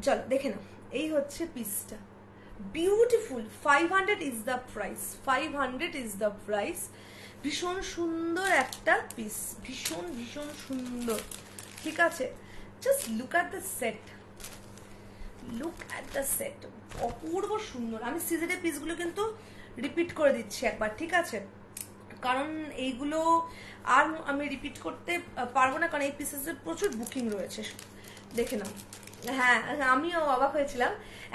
চলো দেখে নাও, এই হচ্ছে পিসটা, beautiful. 500 is the price, 500 is the price. ভীষণ সুন্দর একটা পিস, ভীষণ ভীষণ সুন্দর, ঠিক আছে। Just look at the set, look at the set, অপূর্ব সুন্দর। আমি সিজেটের পিসগুলো কিন্তু রিপিট করে দিচ্ছি একবার, ঠিক আছে, কারণ এইগুলো আর আমি রিপিট করতে পারবো না, কারণ এই পিসেসের প্রচুর বুকিং রয়েছে। দেখে নাও, হ্যাঁ আমিও অবাক হয়েছিলাম,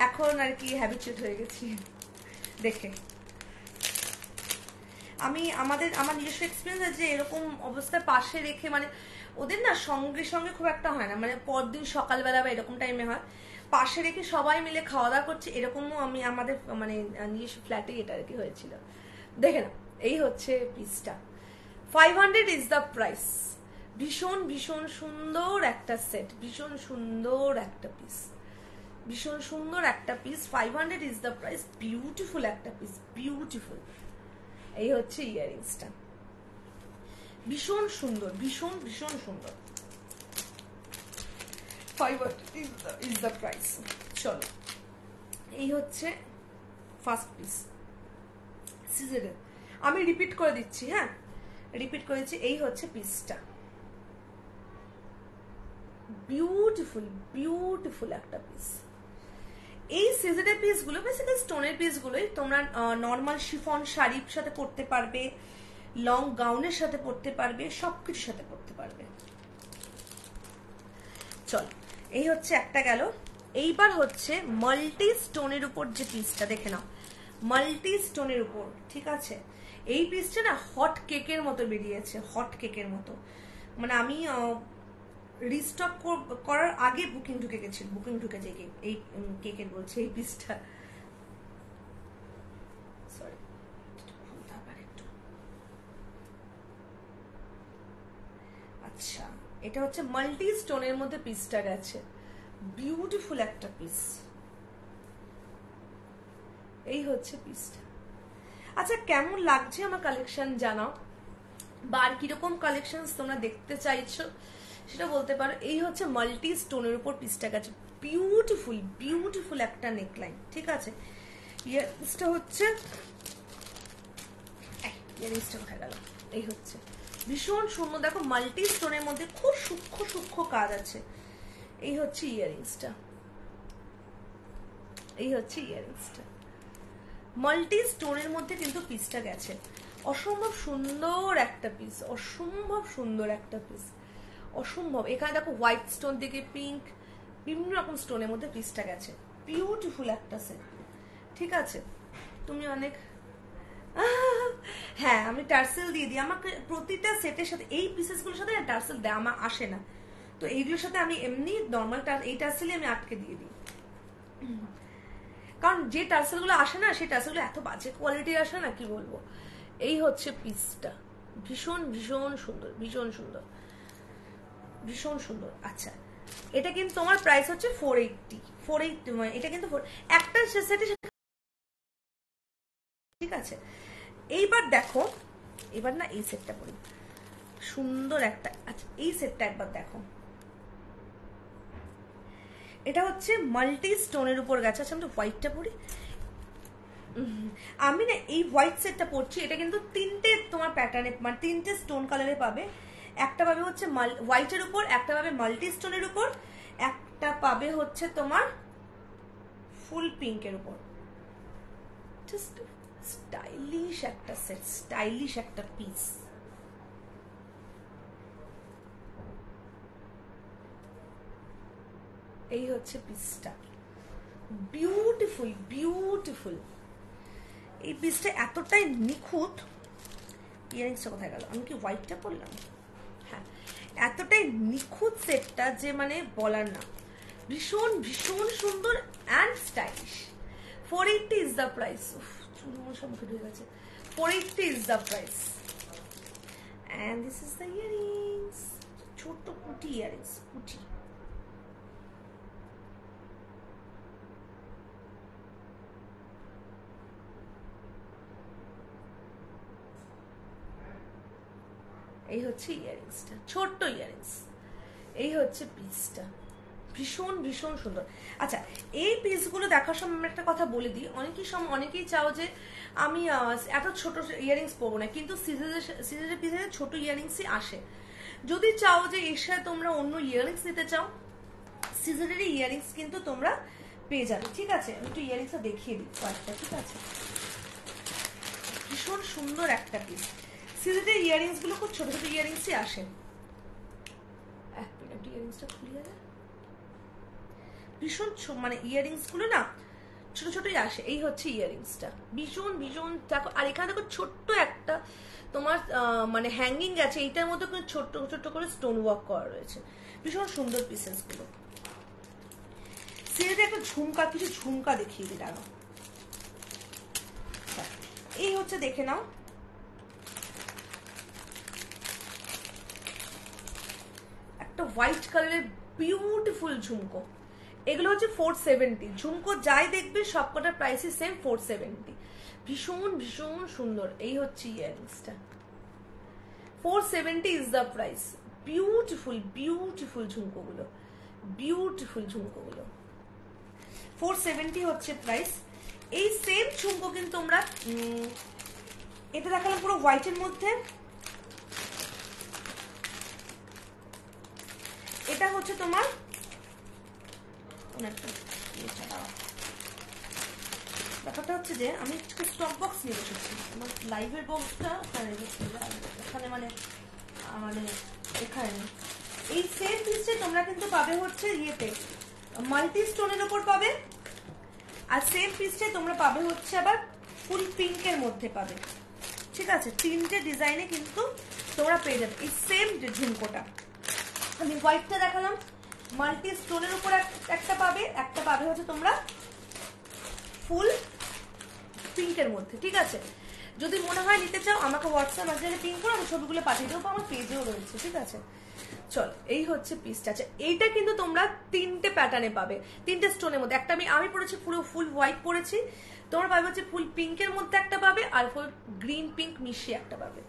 এখন আর কি হ্যাবিচুয়েট হয়ে গেছি দেখে। আমার নিজস্ব এক্সপিরিয়েন্স আছে যে এরকম অবস্থায় পাশে রেখে, মানে ওদের না সঙ্গে সঙ্গে খুব একটা হয় না, মানে পরদিন সকালবেলা বা এরকম টাইমে হয়। পাশে রেখে সবাই মিলে খাওয়া দাওয়া করছে, এরকমও আমি আমাদের মানে নিজস্ব ফ্ল্যাটে এটা আর কি হয়েছিল। দেখে না, এই হচ্ছে পিসটা, 500 ইজ দ্য প্রাইস। ভীষণ ভীষণ সুন্দর একটা সেট, ভীষণ সুন্দর একটা পিস, ভীষণ সুন্দর একটা piece, 500 is the price. Beautiful একটা পিস, বিউটিফুল। এই হচ্ছে ইয়াররিংসটা, ভীষণ সুন্দর, ভীষণ ভীষণ সুন্দর। 500 ইজ দ্য প্রাইস। চলো, এই হচ্ছে ফার্স্ট পিস সিজারের। আমি রিপিট করে দিচ্ছি, হ্যাঁ রিপিট করেছি। এই হচ্ছে পিসটা, বিউটিফুল বিউটিফুল একটা পিস। এই সিজারের পিসগুলো বেসিক্যালি স্টোনের পিসগুলোই তোমরা নর্মাল শিফন শাড়ির সাথে পরতে পারবে, লং গাউনের সাথে পরতে পারবে, সবকিছুর সাথে পরতে পারবে। চল, এই হচ্ছে একটা গেল। এইবার হচ্ছে মাল্টি স্টোনের উপর যে পিসটা, দেখে নাও, মাল্টি স্টোনের উপর, ঠিক আছে। এই পিসটা না হট কেকের মতো বেরিয়েছে, হট কেকের মতো। মানে আমি রিস্টক করার আগে বুকিং ঢুকে গেছিল, বুকিং ঢুকে যায় এই কেকের বলছে এই পিসটা, সরি একটু। আচ্ছা, এটা হচ্ছে মাল্টি স্টোনের মধ্যে পিসটা গেছে, বিউটিফুল একটা পিস। এই হচ্ছে পিসটা। আচ্ছা, কেমন লাগছে আমার কালেকশন জানাও, বা আর কিরকম কালেকশন তোমরা দেখতে চাইছো সেটা বলতে পারো। এই হচ্ছে মাল্টি স্টোনের উপর পিসটা গেছে, বিউটিফুল বিউটিফুল একটা নেকলাইন, ঠিক আছে। ইয়াররিংসটা হচ্ছে, ইয়াররিংসটা কোথায় গেল, এই হচ্ছে ভীষণ সুন্দর। দেখো মাল্টি স্টোনের মধ্যে খুব সূক্ষ্ম সূক্ষ্ম কাজ আছে। এই হচ্ছে ইয়াররিংসটা, এই হচ্ছে ইয়াররিংসটা, মাল্টি স্টোনের মধ্যে কিন্তু পিসটা গেছে। অসম্ভব সুন্দর একটা পিস, অসম্ভব সুন্দর একটা পিস, অসম্ভব। এখানে দেখো হোয়াইট স্টোন থেকে পিঙ্ক, বিভিন্ন রকম স্টোনের মধ্যে পিসটা গেছে, বিউটিফুল একটা সেট, ঠিক আছে। তুমি অনেক হ্যাঁ, আমি টার্সেল দিয়ে দিই। আমাকে প্রতিটা সেটের সাথে এই পিসেসগুলোর সাথে টার্সেল দেয়, আমার আসে না, তো এইগুলোর সাথে আমি এমনি নর্মাল এই টার্সেলই আমি আটকে দিয়ে দিই। কারণ যে টার্সেলগুলো আসে না, সেই টার্সেলগুলো এত বাজে কোয়ালিটির আসে না, কি বলবো। এই হচ্ছে পিসটা, ভীষণ ভীষণ সুন্দর, ভীষণ সুন্দর, ভীষণ সুন্দর। আচ্ছা, এটা কিন্তু তোমার প্রাইস হচ্ছে 480, মানে এটা কিন্তু একটা সেটে, ঠিক আছে। এইবার দেখো, এবার না এই সেটটা পরি, সুন্দর একটা। আচ্ছা, এই সেটটা একবার দেখো, এটা হচ্ছে মাল্টি স্টোনের উপর গেছে। আচ্ছা, আমি হোয়াইটটা পরি, আমি না এই হোয়াইট সেটটা পরছি। এটা কিন্তু তিনটে তোমার প্যাটার্নে, মানে তিনটে স্টোন কালারে পাবে। একটা পাবে হচ্ছে হোয়াইটের উপর, একটা পাবে মাল্টি স্টোনের উপর, একটা পাবে হচ্ছে তোমার ফুল পিঙ্কের উপর। জাস্ট স্টাইলিশ একটা সেট, স্টাইলিশ একটা পিস। এই হচ্ছে পিসটা, বিউটিফুল বিউটিফুল। এই পিসটা এতটাই নিখুঁত। ইয়ারিংসটা কোথায় গেল, আমি কি হোয়াইটটা পরলাম, হ্যাঁ, এতটাই নিখুঁত সেটটা যে মানে বলার না, ভীষণ ভীষণ সুন্দর and stylish. 480 is the price. সব মুখে ঢুকে গেছে। 480 is the price. And this is the earrings, ছোট্ট পুটি ইয়ারিংস, পুটি। এই হচ্ছে ইয়ারিংসটা, ছোট্ট ইয়ারিংস। এই হচ্ছে পিসটা, ভীষণ ভীষণ সুন্দর। আচ্ছা, এই পিসগুলো দেখার সময় আমি একটা কথা বলে দিই, অনেকেই চাও যে আমি এত ছোট ইয়ারিংস পরবো না, কিন্তু সিজারের পিসে ছোট ইয়ারিংসই আসে। যদি চাও যে এর সাথে তোমরা অন্য ইয়ারিংস নিতে চাও, সিজারের ইয়ারিংস কিন্তু তোমরা পেয়ে যাবে, ঠিক আছে। আমি একটু ইয়ারিংসটা দেখিয়ে দিই কয়েকটা, ঠিক আছে। ভীষণ সুন্দর একটা পিস। সিজারের ইয়ারিংস গুলো খুব ছোট ছোট ইয়ারিংসই আসে। এক মিনিট, ইয়ারিংসটা খুলে যাবে। ভীষণ মানে ইয়ারিংস গুলো না ছোট ছোটই আসে। এই হচ্ছে ইয়ারিংসটা, ভীষণ ভীষণ। দেখো, আর এখানে দেখো ছোট্ট একটা তোমার মানে হ্যাঙ্গিং আছে, এইটার মধ্যে কিন্তু ছোট্ট ছোট্ট করে স্টোন ওয়ার্ক করা রয়েছে, ভীষণ সুন্দর পিসেস গুলো। সিরিজে একটা ঝুমকা, কিছু ঝুমকা দেখিয়ে দিই দাঁড়াও। এই হচ্ছে, দেখে নাও, একটা হোয়াইট কালারের বিউটিফুল ঝুমকো। এগুলো হচ্ছে 470। ঝুমকো যাই দেখবে সবকটার প্রাইসই সেম 470। ভীষণ ভীষণ সুন্দর। এই হচ্ছে ইয়াররিংসটা, 470 is the price. Beautiful beautiful ঝুমকোগুলো, বিউটিফুল ঝুমকোগুলো 470 হচ্ছে প্রাইস। এই সেম ঝুমকো কিন্তু তোমরা, এটা দেখালাম পুরো হোয়াইটের মধ্যে, এটা হচ্ছে তোমার ব্যাপারটা হচ্ছে যে আমি স্টক বক্স নিয়ে বসেছি, আমার লাইভের বক্সটা এখানে মানে মানে এখানে। এই সেম পিসটা তোমরা কিন্তু পাবে হচ্ছে ইয়েতে, মাল্টি স্টোনের উপর পাবে, আর সেম পিসটা তোমরা পাবে হচ্ছে আবার ফুল পিঙ্কের মধ্যে পাবে, ঠিক আছে? তিনটে ডিজাইনে কিন্তু তোমরা পেয়ে যাবে এই সেম ঝুমকোটা। আমি হোয়াইটটা দেখালাম, মাল্টি স্টোনের উপর একটা পাবে, একটা পাবে হচ্ছে তোমরা ফুল পিঙ্কের মধ্যে, ঠিক আছে? যদি মনে হয় নিতে চাও আমাকে হোয়াটসঅ্যাপ মেসেজে পিং করে আমি ছবিগুলো পাঠিয়ে দেবো, আমার পেজেও রয়েছে, ঠিক আছে? চল, এই হচ্ছে পিসটা। আচ্ছা, এইটা কিন্তু তোমরা তিনটে প্যাটার্নে পাবে, তিনটে স্টোনের মধ্যে। একটা আমি পরেছি পুরো ফুল হোয়াইট পরেছি, তোমরা পাবে হচ্ছে ফুল পিঙ্কের মধ্যে একটা পাবে, আর ফুল গ্রিন পিঙ্ক মিশিয়ে একটা পাবে।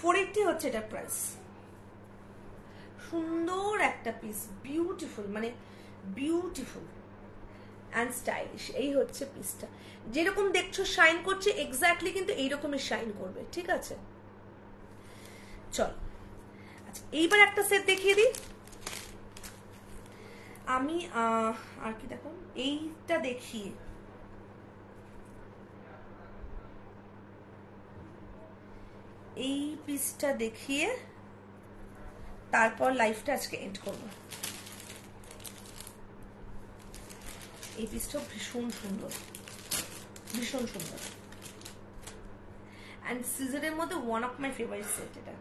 480 হচ্ছে এটা প্রাইস। সুন্দর একটা পিস, বিউটিফুল, মানে বিউটিফুল অ্যান্ড স্টাইলিশ। এই হচ্ছে পিসটা, যেরকম দেখছো শাইন করছে এক্স্যাক্টলি কিন্তু এইরকমই শাইন করবে, ঠিক আছে? চল, আচ্ছা এইবার একটা সেট দেখিয়ে দিই আমি। আর কি দেখো, এইটা দেখিয়ে, এই পিসটা দেখিয়ে তারপর লাইফটা আজকে এন্ড করবো। এই পিসটা ভীষণ সুন্দর, ভীষণ সুন্দর, অ্যান্ড সিজারের মধ্যে one of my favourite set এটা।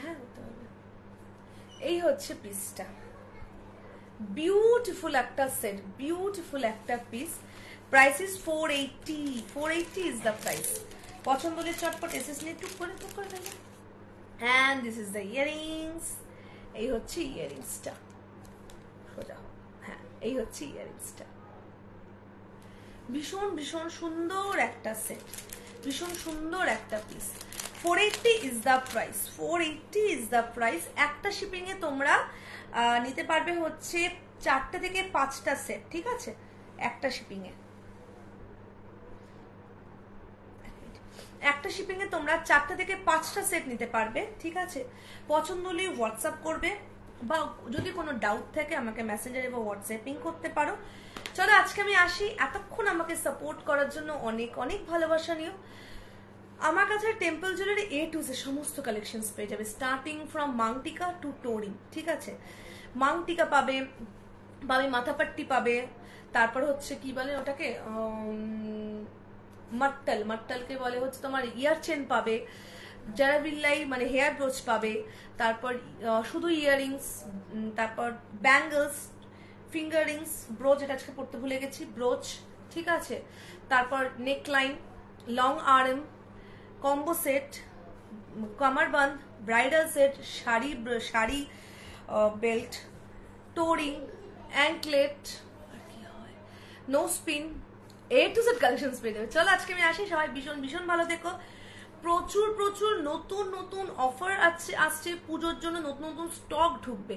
হ্যাঁ, এই হচ্ছে পিসটা, বিউটিফুল একটা সেট, বিউটিফুল একটা piece. Price is 480। 480 is the price. পছন্দ হলে চটপট এসএস নিয়ে টুক করে দেবে। And this is the earrings. এই হচ্ছে ইয়ারিংসটা, সোজা, হ্যাঁ এই হচ্ছে ইয়ারিংসটা। ভীষণ ভীষণ সুন্দর একটা সেট, ভীষণ সুন্দর একটা piece. 480 is the price. 480 is the price. একটা শিপিং এ তোমরা নিতে পারবে হচ্ছে 4টে থেকে 5টা সেট, ঠিক আছে? একটা শিপিং এ, একটা শিপিং এ তোমরা 4টে থেকে 5টা সেট নিতে পারবে, ঠিক আছে? পছন্দ হলে হোয়াটসঅ্যাপ করবে, বা যদি কোনো ডাউট থাকে আমাকে মেসেঞ্জারে বা হোয়াটসঅ্যাপিং করতে পারো। চলো আজকে আমি আসি। এতক্ষণ আমাকে সাপোর্ট করার জন্য অনেক অনেক ভালোবাসা নিও। আমার কাছে temple jewellery A to Z সমস্ত কালেকশনস পেয়ে যাবে, স্টার্টিং ফ্রম মাংটিকা টু টোরিং, ঠিক আছে? মাংটিকা পাবে, মাথাপাট্টি পাবে, তারপর হচ্ছে কি বলে ওটাকে, মাট্টালকে বলে হচ্ছে তোমার ইয়ার চেন পাবে, জারাবিল্লাই মানে হেয়ার ব্রোচ পাবে, তারপর শুধু ইয়াররিংস, তারপর ব্যাঙ্গলস, ফিঙ্গার রিংস, ব্রোচ, এটা আজকে পড়তে ভুলে গেছি, ব্রোচ, ঠিক আছে? তারপর neckline, long arm, combo set, কামারবান্ধ, bridal set, sari belt, toe ring, anklet, nose pin, A to Z collections পেয়ে যাবে। চলো আজকে আমি আসি, সবাই ভীষণ ভীষণ ভালো থেকো। প্রচুর প্রচুর নতুন নতুন অফার আসছে পুজোর জন্য, নতুন নতুন স্টক ঢুকবে।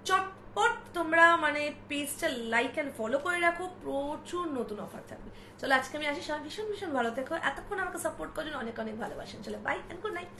চটপট তোমরা মানে পেজটা লাইক অ্যান্ড ফলো করে রাখো, প্রচুর নতুন অফার থাকবে। চলো আজকে আমি আসি, সবাই ভীষণ ভীষণ ভালো থেকো। এতক্ষণ আমাকে সাপোর্ট করার জন্য অনেক অনেক ভালোবাসেন। চলো বাই অ্যান্ড গুড নাইট।